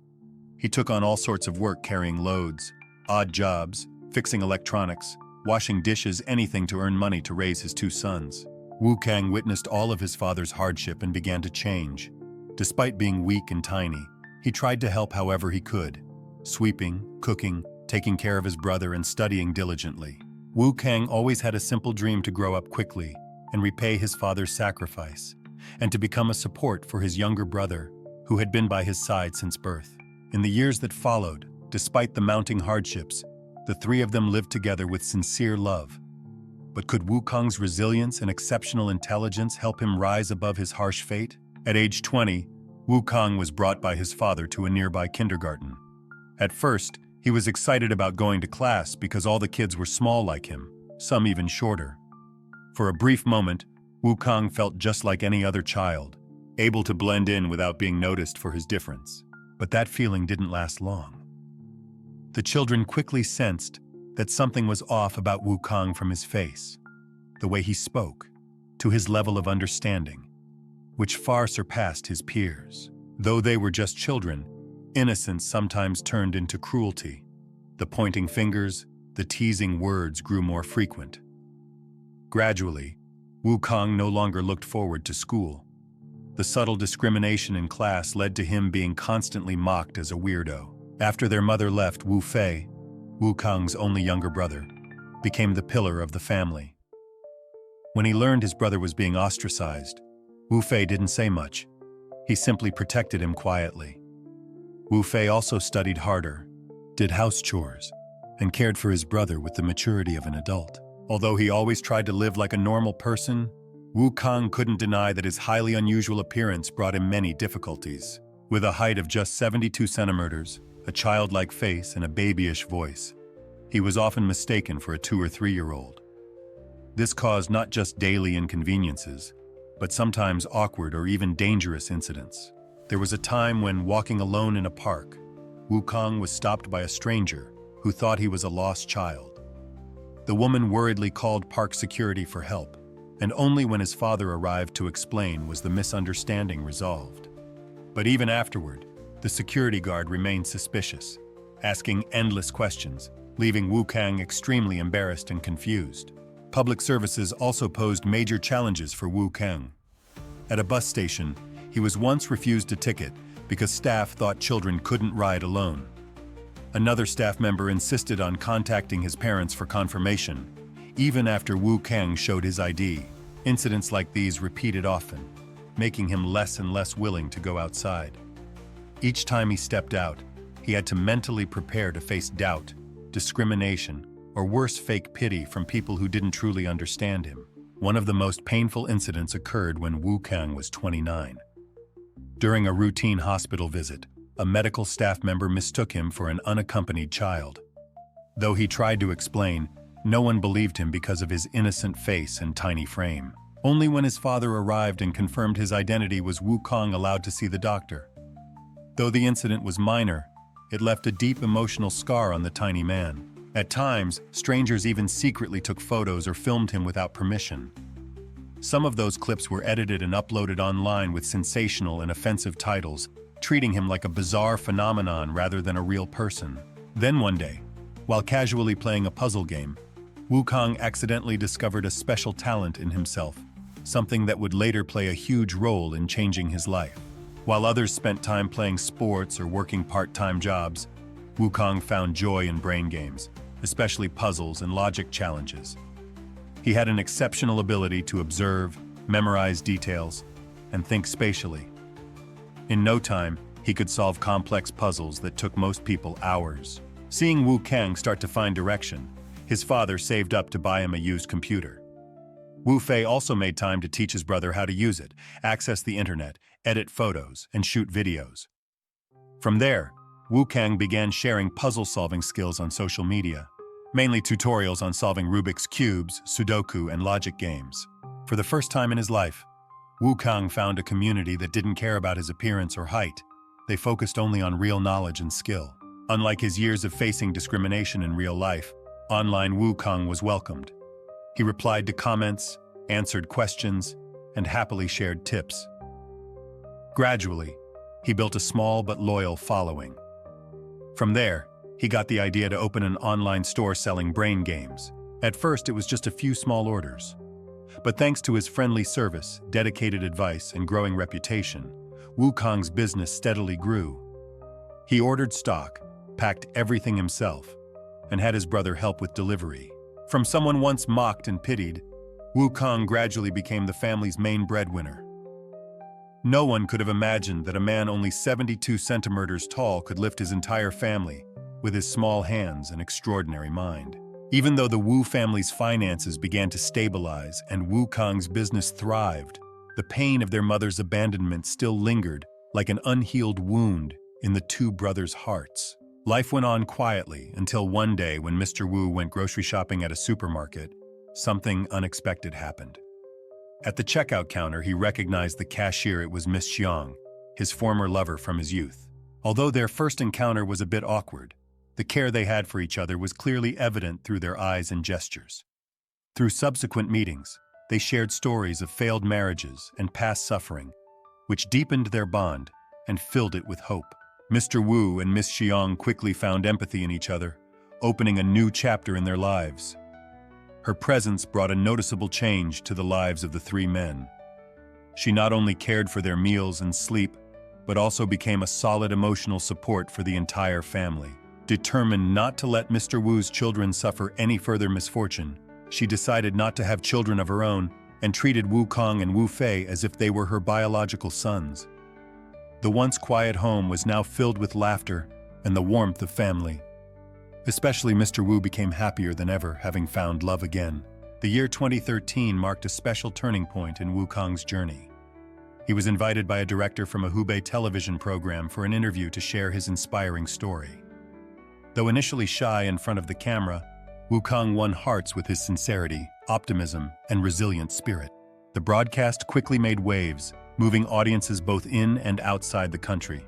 A: He took on all sorts of work, carrying loads, odd jobs, fixing electronics, washing dishes, anything to earn money to raise his 2 sons. Wu Kang witnessed all of his father's hardship and began to change. Despite being weak and tiny, he tried to help however he could, sweeping, cooking, taking care of his brother, and studying diligently. Wu Kang always had a simple dream: to grow up quickly and repay his father's sacrifice, and to become a support for his younger brother, who had been by his side since birth. In the years that followed, despite the mounting hardships, the 3 of them lived together with sincere love. But could Wu Kang's resilience and exceptional intelligence help him rise above his harsh fate? At age 20, Wu Kang was brought by his father to a nearby kindergarten. At first, he was excited about going to class because all the kids were small like him, some even shorter. For a brief moment, Wu Kang felt just like any other child, able to blend in without being noticed for his difference. But that feeling didn't last long. The children quickly sensed that something was off about Wu Kang, from his face, the way he spoke, to his level of understanding, which far surpassed his peers. Though they were just children, innocence sometimes turned into cruelty. The pointing fingers, the teasing words grew more frequent. Gradually, Wu Kang no longer looked forward to school. The subtle discrimination in class led to him being constantly mocked as a weirdo. After their mother left, Wu Fei, Wu Kang's only younger brother, became the pillar of the family. When he learned his brother was being ostracized, Wu Fei didn't say much. He simply protected him quietly. Wu Fei also studied harder, did house chores, and cared for his brother with the maturity of an adult. Although he always tried to live like a normal person, Wu Kang couldn't deny that his highly unusual appearance brought him many difficulties. With a height of just 72 centimeters, a childlike face, and a babyish voice, he was often mistaken for a 2- or 3-year-old. This caused not just daily inconveniences, but sometimes awkward or even dangerous incidents. There was a time when, walking alone in a park, Wu Kang was stopped by a stranger who thought he was a lost child. The woman worriedly called park security for help, and only when his father arrived to explain was the misunderstanding resolved. But even afterward, the security guard remained suspicious, asking endless questions, leaving Wu Kang extremely embarrassed and confused. Public services also posed major challenges for Wu Kang. At a bus station, he was once refused a ticket because staff thought children couldn't ride alone. Another staff member insisted on contacting his parents for confirmation, even after Wu Kang showed his ID. Incidents like these repeated often, making him less and less willing to go outside. Each time he stepped out, he had to mentally prepare to face doubt, discrimination, or worse, fake pity from people who didn't truly understand him. One of the most painful incidents occurred when Wu Kang was 29. During a routine hospital visit, a medical staff member mistook him for an unaccompanied child. Though he tried to explain, no one believed him because of his innocent face and tiny frame. Only when his father arrived and confirmed his identity was Wu Kang allowed to see the doctor. Though the incident was minor, it left a deep emotional scar on the tiny man. At times, strangers even secretly took photos or filmed him without permission. Some of those clips were edited and uploaded online with sensational and offensive titles, treating him like a bizarre phenomenon rather than a real person. Then one day, while casually playing a puzzle game, Wu Kang accidentally discovered a special talent in himself, something that would later play a huge role in changing his life. While others spent time playing sports or working part-time jobs, Wu Kang found joy in brain games, especially puzzles and logic challenges. He had an exceptional ability to observe, memorize details, and think spatially. In no time, He could solve complex puzzles that took most people hours. Seeing Wu Kang start to find direction, his father saved up to buy him a used computer. Wu Fei also made time to teach his brother how to use it, access the internet, edit photos, and shoot videos. From there, Wu Kang began sharing puzzle-solving skills on social media, mainly tutorials on solving Rubik's Cubes, Sudoku, and logic games. For the first time in his life, Wu Kang found a community that didn't care about his appearance or height. They focused only on real knowledge and skill. Unlike his years of facing discrimination in real life, online Wu Kang was welcomed. He replied to comments, answered questions, and happily shared tips. Gradually, he built a small but loyal following. From there, he got the idea to open an online store selling brain games. At first, it was just a few small orders. But thanks to his friendly service, dedicated advice, and growing reputation, Wu Kang's business steadily grew. He ordered stock, packed everything himself, and had his brother help with delivery. From someone once mocked and pitied, Wu Kang gradually became the family's main breadwinner. No one could have imagined that a man only 72 centimeters tall could lift his entire family with his small hands and extraordinary mind. Even though the Wu family's finances began to stabilize and Wu Kang's business thrived, the pain of their mother's abandonment still lingered like an unhealed wound in the two brothers' hearts. Life went on quietly until one day when Mr. Wu went grocery shopping at a supermarket, something unexpected happened. At the checkout counter, he recognized the cashier. It was Miss Xiang, his former lover from his youth. Although their first encounter was a bit awkward, the care they had for each other was clearly evident through their eyes and gestures. Through subsequent meetings, they shared stories of failed marriages and past suffering, which deepened their bond and filled it with hope. Mr. Wu and Miss Xiang quickly found empathy in each other, opening a new chapter in their lives. Her presence brought a noticeable change to the lives of the three men. She not only cared for their meals and sleep, but also became a solid emotional support for the entire family. Determined not to let Mr. Wu's children suffer any further misfortune, she decided not to have children of her own and treated Wu Kang and Wu Fei as if they were her biological sons. The once quiet home was now filled with laughter and the warmth of family. Especially Mr. Wu became happier than ever, having found love again. The year 2013 marked a special turning point in Wu Kang's journey. He was invited by a director from a Hubei television program for an interview to share his inspiring story. Though initially shy in front of the camera, Wu Kang won hearts with his sincerity, optimism, and resilient spirit. The broadcast quickly made waves, moving audiences both in and outside the country.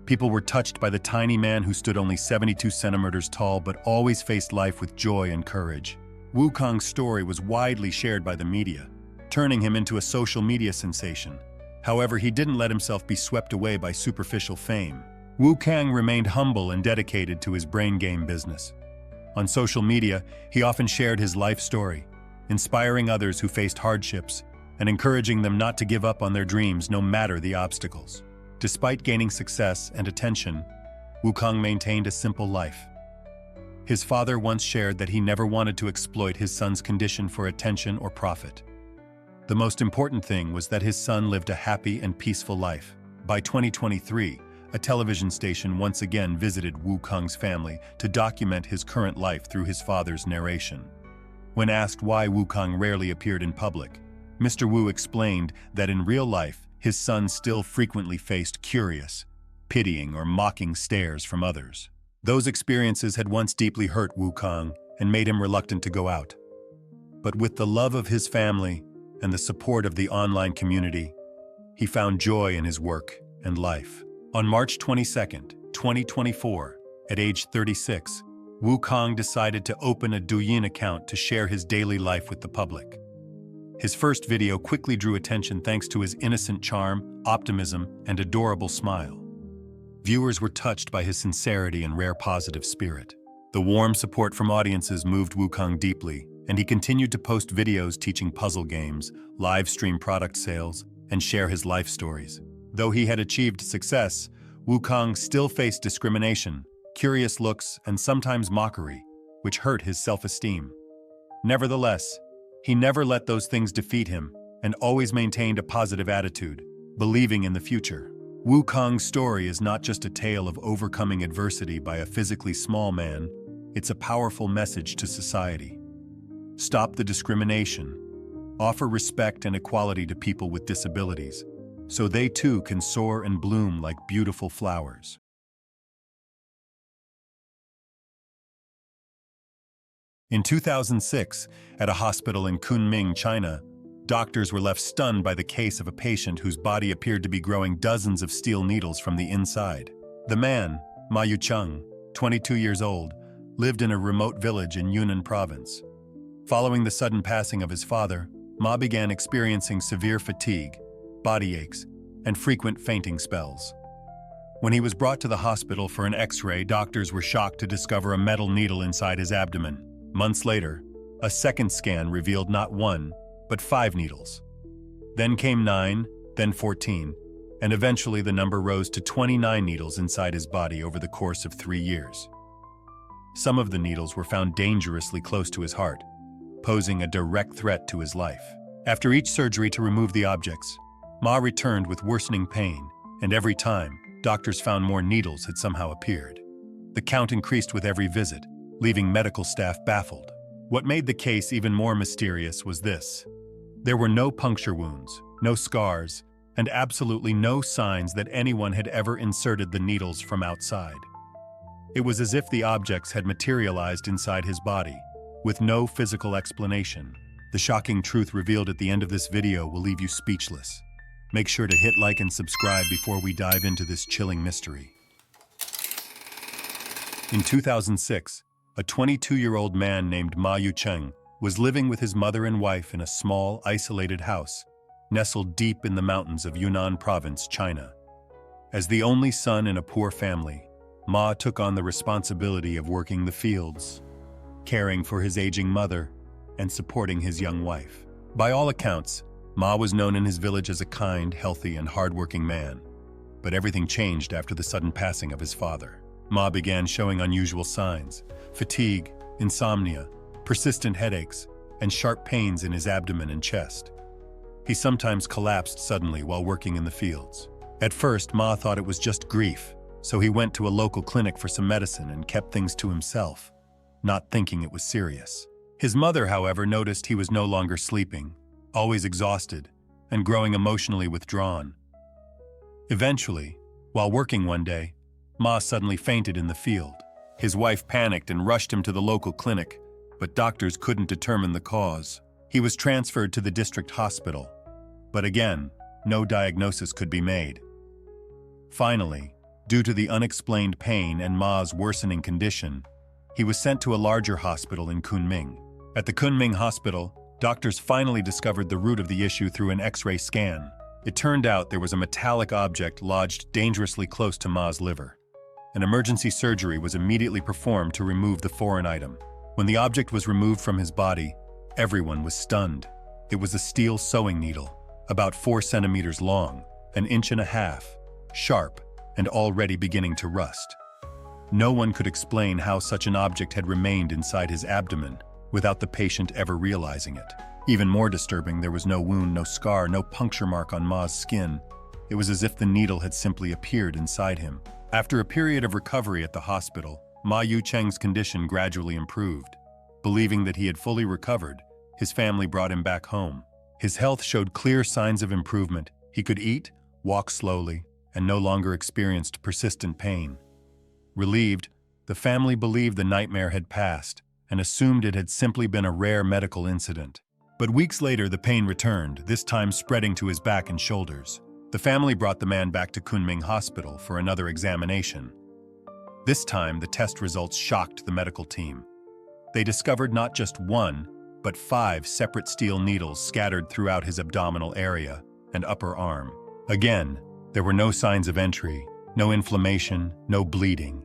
A: People were touched by the tiny man who stood only 72 centimeters tall but always faced life with joy and courage. Wu Kang's story was widely shared by the media, turning him into a social media sensation. However, he didn't let himself be swept away by superficial fame. Wu Kang remained humble and dedicated to his brain game business. On social media, he often shared his life story, inspiring others who faced hardships and encouraging them not to give up on their dreams no matter the obstacles. Despite gaining success and attention, Wu Kang maintained a simple life. His father once shared that he never wanted to exploit his son's condition for attention or profit. The most important thing was that his son lived a happy and peaceful life. By 2023, a television station once again visited Wu Kang's family to document his current life through his father's narration. When asked why Wu Kang rarely appeared in public, Mr. Wu explained that in real life, his son still frequently faced curious, pitying, or mocking stares from others. Those experiences had once deeply hurt Wu Kang and made him reluctant to go out. But with the love of his family and the support of the online community, he found joy in his work and life. On March 22, 2024, at age 36, Wu Kang decided to open a Douyin account to share his daily life with the public. His first video quickly drew attention thanks to his innocent charm, optimism, and adorable smile. Viewers were touched by his sincerity and rare positive spirit. The warm support from audiences moved Wu Kang deeply, and he continued to post videos teaching puzzle games, live stream product sales, and share his life stories. Though he had achieved success, Wu Kang still faced discrimination, curious looks, and sometimes mockery, which hurt his self-esteem. Nevertheless, he never let those things defeat him and always maintained a positive attitude, believing in the future. Wukong's story is not just a tale of overcoming adversity by a physically small man, it's a powerful message to society. Stop the discrimination. Offer respect and equality to people with disabilities, so they too can soar and bloom like beautiful flowers. In 2006, at a hospital in Kunming, China, doctors were left stunned by the case of a patient whose body appeared to be growing dozens of steel needles from the inside. The man, Ma Yucheng, 22 years old, lived in a remote village in Yunnan province. Following the sudden passing of his father, Ma began experiencing severe fatigue, body aches, and frequent fainting spells. When he was brought to the hospital for an X-ray, doctors were shocked to discover a metal needle inside his abdomen. Months later, a second scan revealed not 1, but 5 needles. Then came 9, then 14, and eventually the number rose to 29 needles inside his body over the course of 3 years. Some of the needles were found dangerously close to his heart, posing a direct threat to his life. After each surgery to remove the objects, Ma returned with worsening pain, and every time, doctors found more needles had somehow appeared. The count increased with every visit, leaving medical staff baffled. What made the case even more mysterious was this. There were no puncture wounds, no scars, and absolutely no signs that anyone had ever inserted the needles from outside. It was as if the objects had materialized inside his body, with no physical explanation. The shocking truth revealed at the end of this video will leave you speechless. Make sure to hit like and subscribe before we dive into this chilling mystery. In 2006, a 22-year-old man named Ma Yucheng was living with his mother and wife in a small, isolated house, nestled deep in the mountains of Yunnan province, China. As the only son in a poor family, Ma took on the responsibility of working the fields, caring for his aging mother, and supporting his young wife. By all accounts, Ma was known in his village as a kind, healthy, and hardworking man. But everything changed after the sudden passing of his father. Ma began showing unusual signs: fatigue, insomnia, persistent headaches, and sharp pains in his abdomen and chest. He sometimes collapsed suddenly while working in the fields. At first, Ma thought it was just grief, so he went to a local clinic for some medicine and kept things to himself, not thinking it was serious. His mother, however, noticed he was no longer sleeping, always exhausted, and growing emotionally withdrawn. Eventually, while working one day, Ma suddenly fainted in the field. His wife panicked and rushed him to the local clinic, but doctors couldn't determine the cause. He was transferred to the district hospital, but again, no diagnosis could be made. Finally, due to the unexplained pain and Ma's worsening condition, he was sent to a larger hospital in Kunming. At the Kunming hospital, doctors finally discovered the root of the issue through an X-ray scan. It turned out there was a metallic object lodged dangerously close to Ma's liver. An emergency surgery was immediately performed to remove the foreign item. When the object was removed from his body, everyone was stunned. It was a steel sewing needle, about 4 centimeters long, 1.5 inches, sharp, and already beginning to rust. No one could explain how such an object had remained inside his abdomen without the patient ever realizing it. Even more disturbing, there was no wound, no scar, no puncture mark on Ma's skin. It was as if the needle had simply appeared inside him. After a period of recovery at the hospital, Ma Yucheng's condition gradually improved. Believing that he had fully recovered, his family brought him back home. His health showed clear signs of improvement. He could eat, walk slowly, and no longer experienced persistent pain. Relieved, the family believed the nightmare had passed and assumed it had simply been a rare medical incident. But weeks later, the pain returned, this time spreading to his back and shoulders. The family brought the man back to Kunming Hospital for another examination. This time, the test results shocked the medical team. They discovered not just 1, but 5 separate steel needles scattered throughout his abdominal area and upper arm. Again, there were no signs of entry, no inflammation, no bleeding.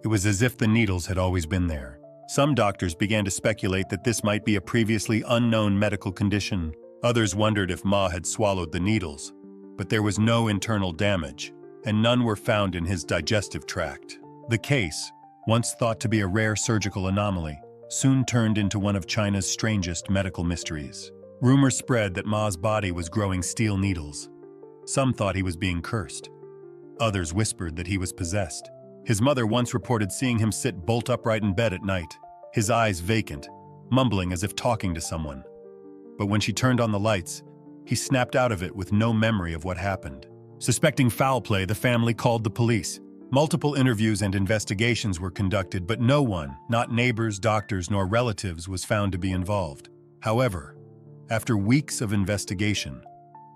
A: It was as if the needles had always been there. Some doctors began to speculate that this might be a previously unknown medical condition. Others wondered if Ma had swallowed the needles, but there was no internal damage, and none were found in his digestive tract. The case, once thought to be a rare surgical anomaly, soon turned into one of China's strangest medical mysteries. Rumors spread that Ma's body was growing steel needles. Some thought he was being cursed, Others whispered that he was possessed. His mother once reported seeing him sit bolt upright in bed at night, his eyes vacant, mumbling as if talking to someone. But when she turned on the lights, he snapped out of it with no memory of what happened. Suspecting foul play, the family called the police. Multiple interviews and investigations were conducted, but no one, not neighbors, doctors, nor relatives, was found to be involved. However, after weeks of investigation,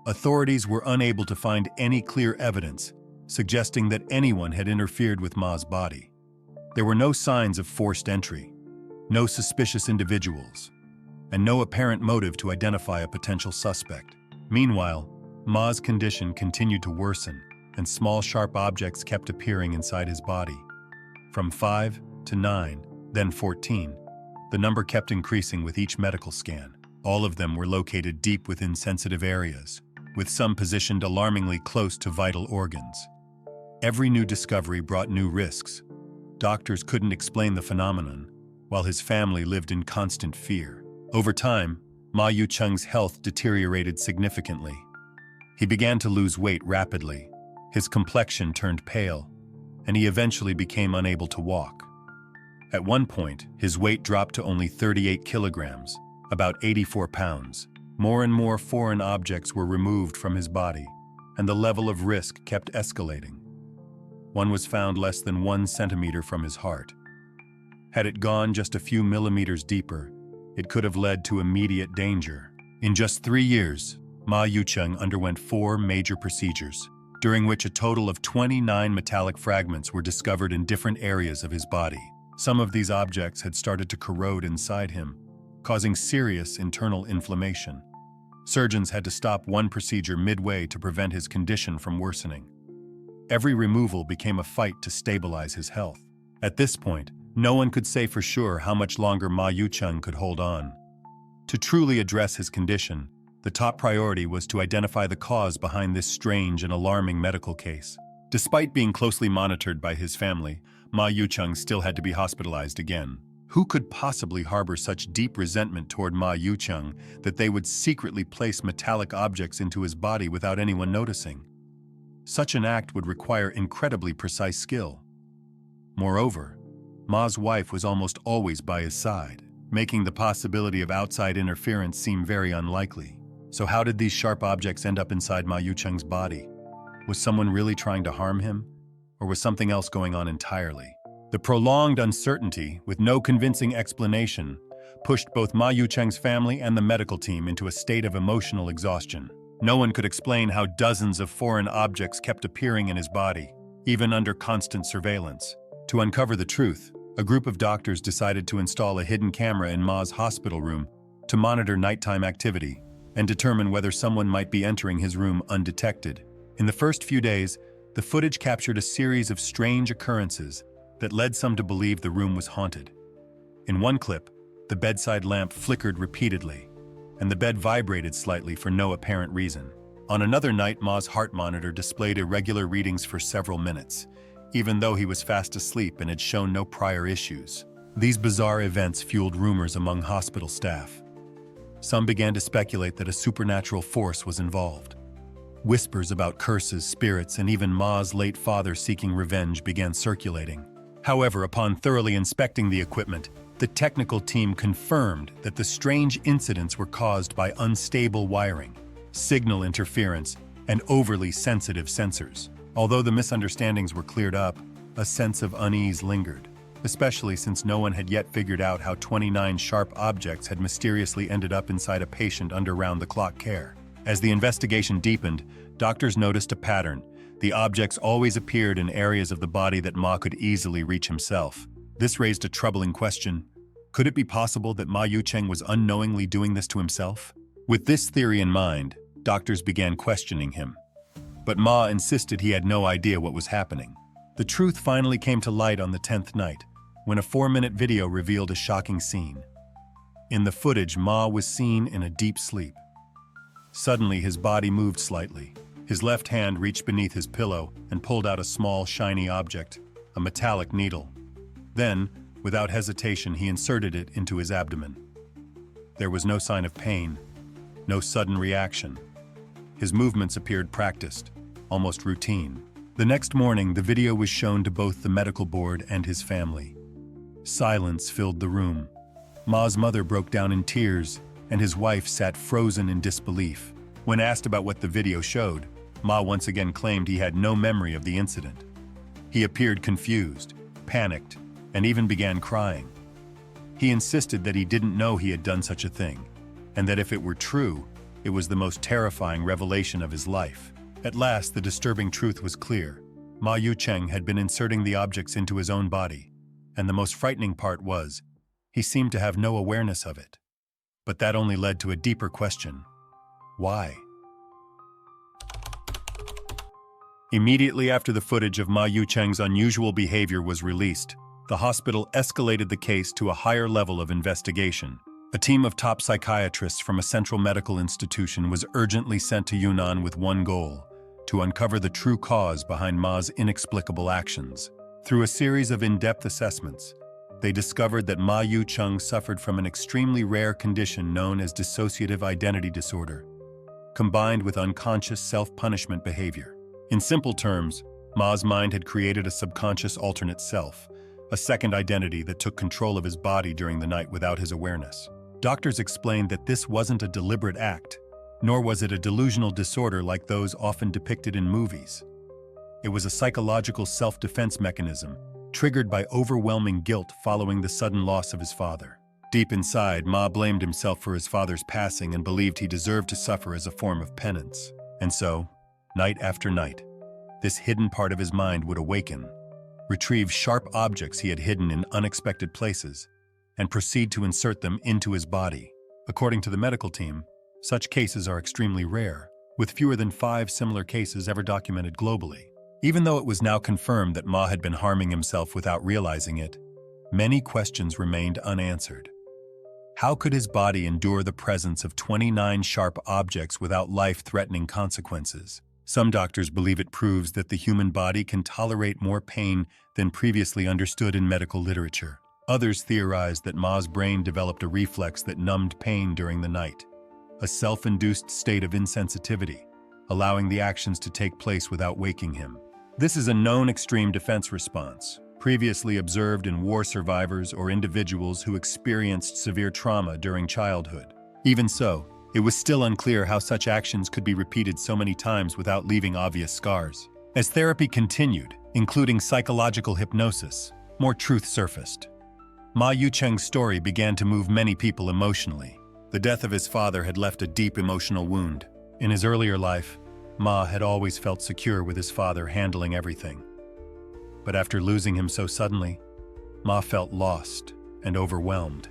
A: authorities were unable to find any clear evidence suggesting that anyone had interfered with Ma's body. There were no signs of forced entry, no suspicious individuals, and no apparent motive to identify a potential suspect. Meanwhile, Ma's condition continued to worsen, and small sharp objects kept appearing inside his body. From 5 to 9, then 14, the number kept increasing with each medical scan. All of them were located deep within sensitive areas, with some positioned alarmingly close to vital organs. Every new discovery brought new risks. Doctors couldn't explain the phenomenon, while his family lived in constant fear. Over time, Ma Yucheng's health deteriorated significantly. He began to lose weight rapidly. His complexion turned pale, and he eventually became unable to walk. At one point, his weight dropped to only 38 kilograms, about 84 pounds. More and more foreign objects were removed from his body, and the level of risk kept escalating. One was found less than 1 centimeter from his heart. Had it gone just a few millimeters deeper, it could have led to immediate danger. In just 3 years, Ma Yucheng underwent 4 major procedures, during which a total of 29 metallic fragments were discovered in different areas of his body. Some of these objects had started to corrode inside him, causing serious internal inflammation. Surgeons had to stop one procedure midway to prevent his condition from worsening. Every removal became a fight to stabilize his health. At this point, no one could say for sure how much longer Ma Yucheng could hold on. To truly address his condition, the top priority was to identify the cause behind this strange and alarming medical case. Despite being closely monitored by his family, Ma Yucheng still had to be hospitalized again. Who could possibly harbor such deep resentment toward Ma Yucheng that they would secretly place metallic objects into his body without anyone noticing? Such an act would require incredibly precise skill. Moreover, Ma's wife was almost always by his side, making the possibility of outside interference seem very unlikely. So how did these sharp objects end up inside Ma Yucheng's body? Was someone really trying to harm him? Or was something else going on entirely? The prolonged uncertainty, with no convincing explanation, pushed both Ma Yucheng's family and the medical team into a state of emotional exhaustion. No one could explain how dozens of foreign objects kept appearing in his body, even under constant surveillance. To uncover the truth, a group of doctors decided to install a hidden camera in Ma's hospital room to monitor nighttime activity and determine whether someone might be entering his room undetected. In the first few days, the footage captured a series of strange occurrences that led some to believe the room was haunted. In one clip, the bedside lamp flickered repeatedly, and the bed vibrated slightly for no apparent reason. On another night, Ma's heart monitor displayed irregular readings for several minutes, even though he was fast asleep and had shown no prior issues. These bizarre events fueled rumors among hospital staff. Some began to speculate that a supernatural force was involved. Whispers about curses, spirits, and even Ma's late father seeking revenge began circulating. However, upon thoroughly inspecting the equipment, the technical team confirmed that the strange incidents were caused by unstable wiring, signal interference, and overly sensitive sensors. Although the misunderstandings were cleared up, a sense of unease lingered, especially since no one had yet figured out how 29 sharp objects had mysteriously ended up inside a patient under round-the-clock care. As the investigation deepened, doctors noticed a pattern. The objects always appeared in areas of the body that Ma could easily reach himself. This raised a troubling question. Could it be possible that Ma Yucheng was unknowingly doing this to himself? With this theory in mind, doctors began questioning him. But Ma insisted he had no idea what was happening. The truth finally came to light on the 10th night, when a 4-minute video revealed a shocking scene. In the footage, Ma was seen in a deep sleep. Suddenly, his body moved slightly. His left hand reached beneath his pillow and pulled out a small, shiny object, a metallic needle. Then, without hesitation, he inserted it into his abdomen. There was no sign of pain, no sudden reaction. His movements appeared practiced, almost routine. The next morning, the video was shown to both the medical board and his family. Silence filled the room. Ma's mother broke down in tears, and his wife sat frozen in disbelief. When asked about what the video showed, Ma once again claimed he had no memory of the incident. He appeared confused, panicked, and even began crying. He insisted that he didn't know he had done such a thing, and that if it were true, it was the most terrifying revelation of his life. At last, the disturbing truth was clear. Ma Yucheng had been inserting the objects into his own body, and the most frightening part was, he seemed to have no awareness of it. But that only led to a deeper question. Why? Immediately after the footage of Ma Yucheng's unusual behavior was released, the hospital escalated the case to a higher level of investigation. A team of top psychiatrists from a central medical institution was urgently sent to Yunnan with one goal: to uncover the true cause behind Ma's inexplicable actions. Through a series of in-depth assessments, they discovered that Ma Yucheng suffered from an extremely rare condition known as dissociative identity disorder, combined with unconscious self-punishment behavior. In simple terms, Ma's mind had created a subconscious alternate self, a second identity that took control of his body during the night without his awareness. Doctors explained that this wasn't a deliberate act, nor was it a delusional disorder like those often depicted in movies. It was a psychological self-defense mechanism, triggered by overwhelming guilt following the sudden loss of his father. Deep inside, Ma blamed himself for his father's passing and believed he deserved to suffer as a form of penance. And so, night after night, this hidden part of his mind would awaken, retrieve sharp objects he had hidden in unexpected places, and proceed to insert them into his body. According to the medical team, such cases are extremely rare, with fewer than 5 similar cases ever documented globally. Even though it was now confirmed that Ma had been harming himself without realizing it, many questions remained unanswered. How could his body endure the presence of 29 sharp objects without life-threatening consequences? Some doctors believe it proves that the human body can tolerate more pain than previously understood in medical literature. Others theorize that Ma's brain developed a reflex that numbed pain during the night, a self-induced state of insensitivity, allowing the actions to take place without waking him. This is a known extreme defense response, previously observed in war survivors or individuals who experienced severe trauma during childhood. Even so, it was still unclear how such actions could be repeated so many times without leaving obvious scars. As therapy continued, including psychological hypnosis, more truth surfaced. Ma Yucheng's story began to move many people emotionally. The death of his father had left a deep emotional wound. In his earlier life, Ma had always felt secure with his father handling everything. But after losing him so suddenly, Ma felt lost and overwhelmed.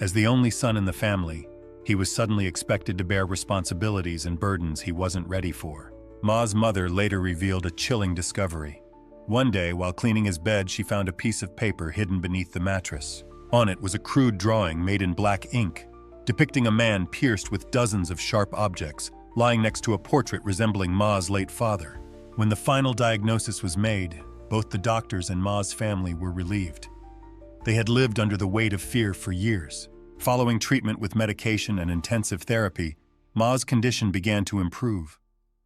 A: As the only son in the family, he was suddenly expected to bear responsibilities and burdens he wasn't ready for. Ma's mother later revealed a chilling discovery. One day, while cleaning his bed, she found a piece of paper hidden beneath the mattress. On it was a crude drawing made in black ink, depicting a man pierced with dozens of sharp objects, lying next to a portrait resembling Ma's late father. When the final diagnosis was made, both the doctors and Ma's family were relieved. They had lived under the weight of fear for years. Following treatment with medication and intensive therapy, Ma's condition began to improve.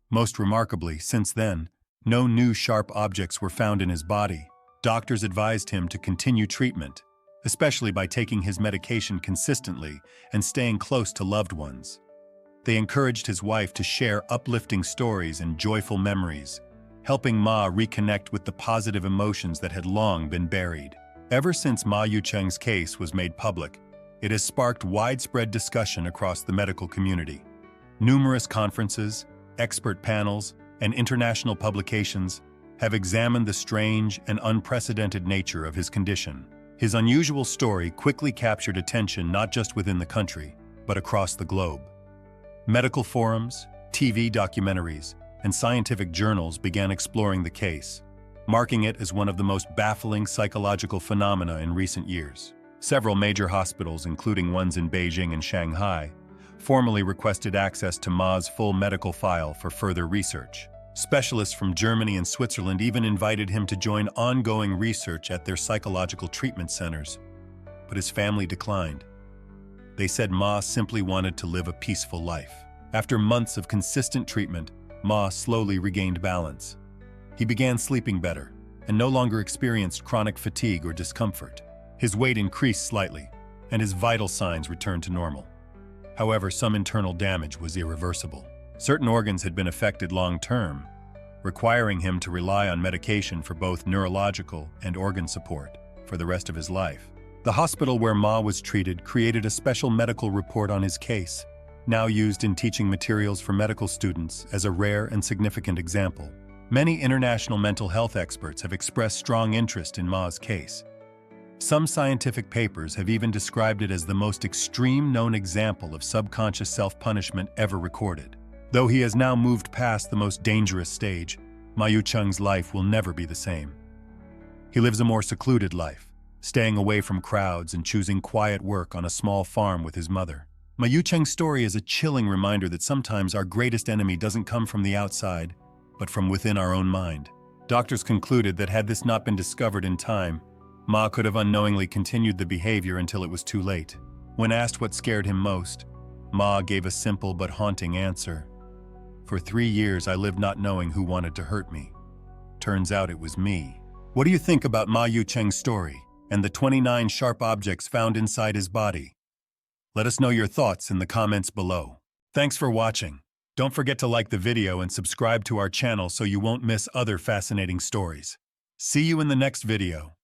A: Most remarkably, since then, no new sharp objects were found in his body. Doctors advised him to continue treatment, especially by taking his medication consistently and staying close to loved ones. They encouraged his wife to share uplifting stories and joyful memories, helping Ma reconnect with the positive emotions that had long been buried. Ever since Ma Yucheng's case was made public, it has sparked widespread discussion across the medical community. Numerous conferences, expert panels, and international publications have examined the strange and unprecedented nature of his condition. His unusual story quickly captured attention not just within the country, but across the globe. Medical forums, TV documentaries, and scientific journals began exploring the case, marking it as one of the most baffling psychological phenomena in recent years. Several major hospitals, including ones in Beijing and Shanghai, formally requested access to Ma's full medical file for further research. Specialists from Germany and Switzerland even invited him to join ongoing research at their psychological treatment centers, but his family declined. They said Ma simply wanted to live a peaceful life. After months of consistent treatment, Ma slowly regained balance. He began sleeping better and no longer experienced chronic fatigue or discomfort. His weight increased slightly, and his vital signs returned to normal. However, some internal damage was irreversible. Certain organs had been affected long-term, requiring him to rely on medication for both neurological and organ support for the rest of his life. The hospital where Ma was treated created a special medical report on his case, now used in teaching materials for medical students as a rare and significant example. Many international mental health experts have expressed strong interest in Ma's case. Some scientific papers have even described it as the most extreme known example of subconscious self-punishment ever recorded. Though he has now moved past the most dangerous stage, Ma Yucheng's life will never be the same. He lives a more secluded life, staying away from crowds and choosing quiet work on a small farm with his mother. Ma Yucheng's story is a chilling reminder that sometimes our greatest enemy doesn't come from the outside, but from within our own mind. Doctors concluded that had this not been discovered in time, Ma could have unknowingly continued the behavior until it was too late. When asked what scared him most, Ma gave a simple but haunting answer. For 3 years I lived not knowing who wanted to hurt me. Turns out it was me. What do you think about Ma Yucheng's story and the 29 sharp objects found inside his body? Let us know your thoughts in the comments below. Thanks for watching. Don't forget to like the video and subscribe to our channel so you won't miss other fascinating stories. See you in the next video.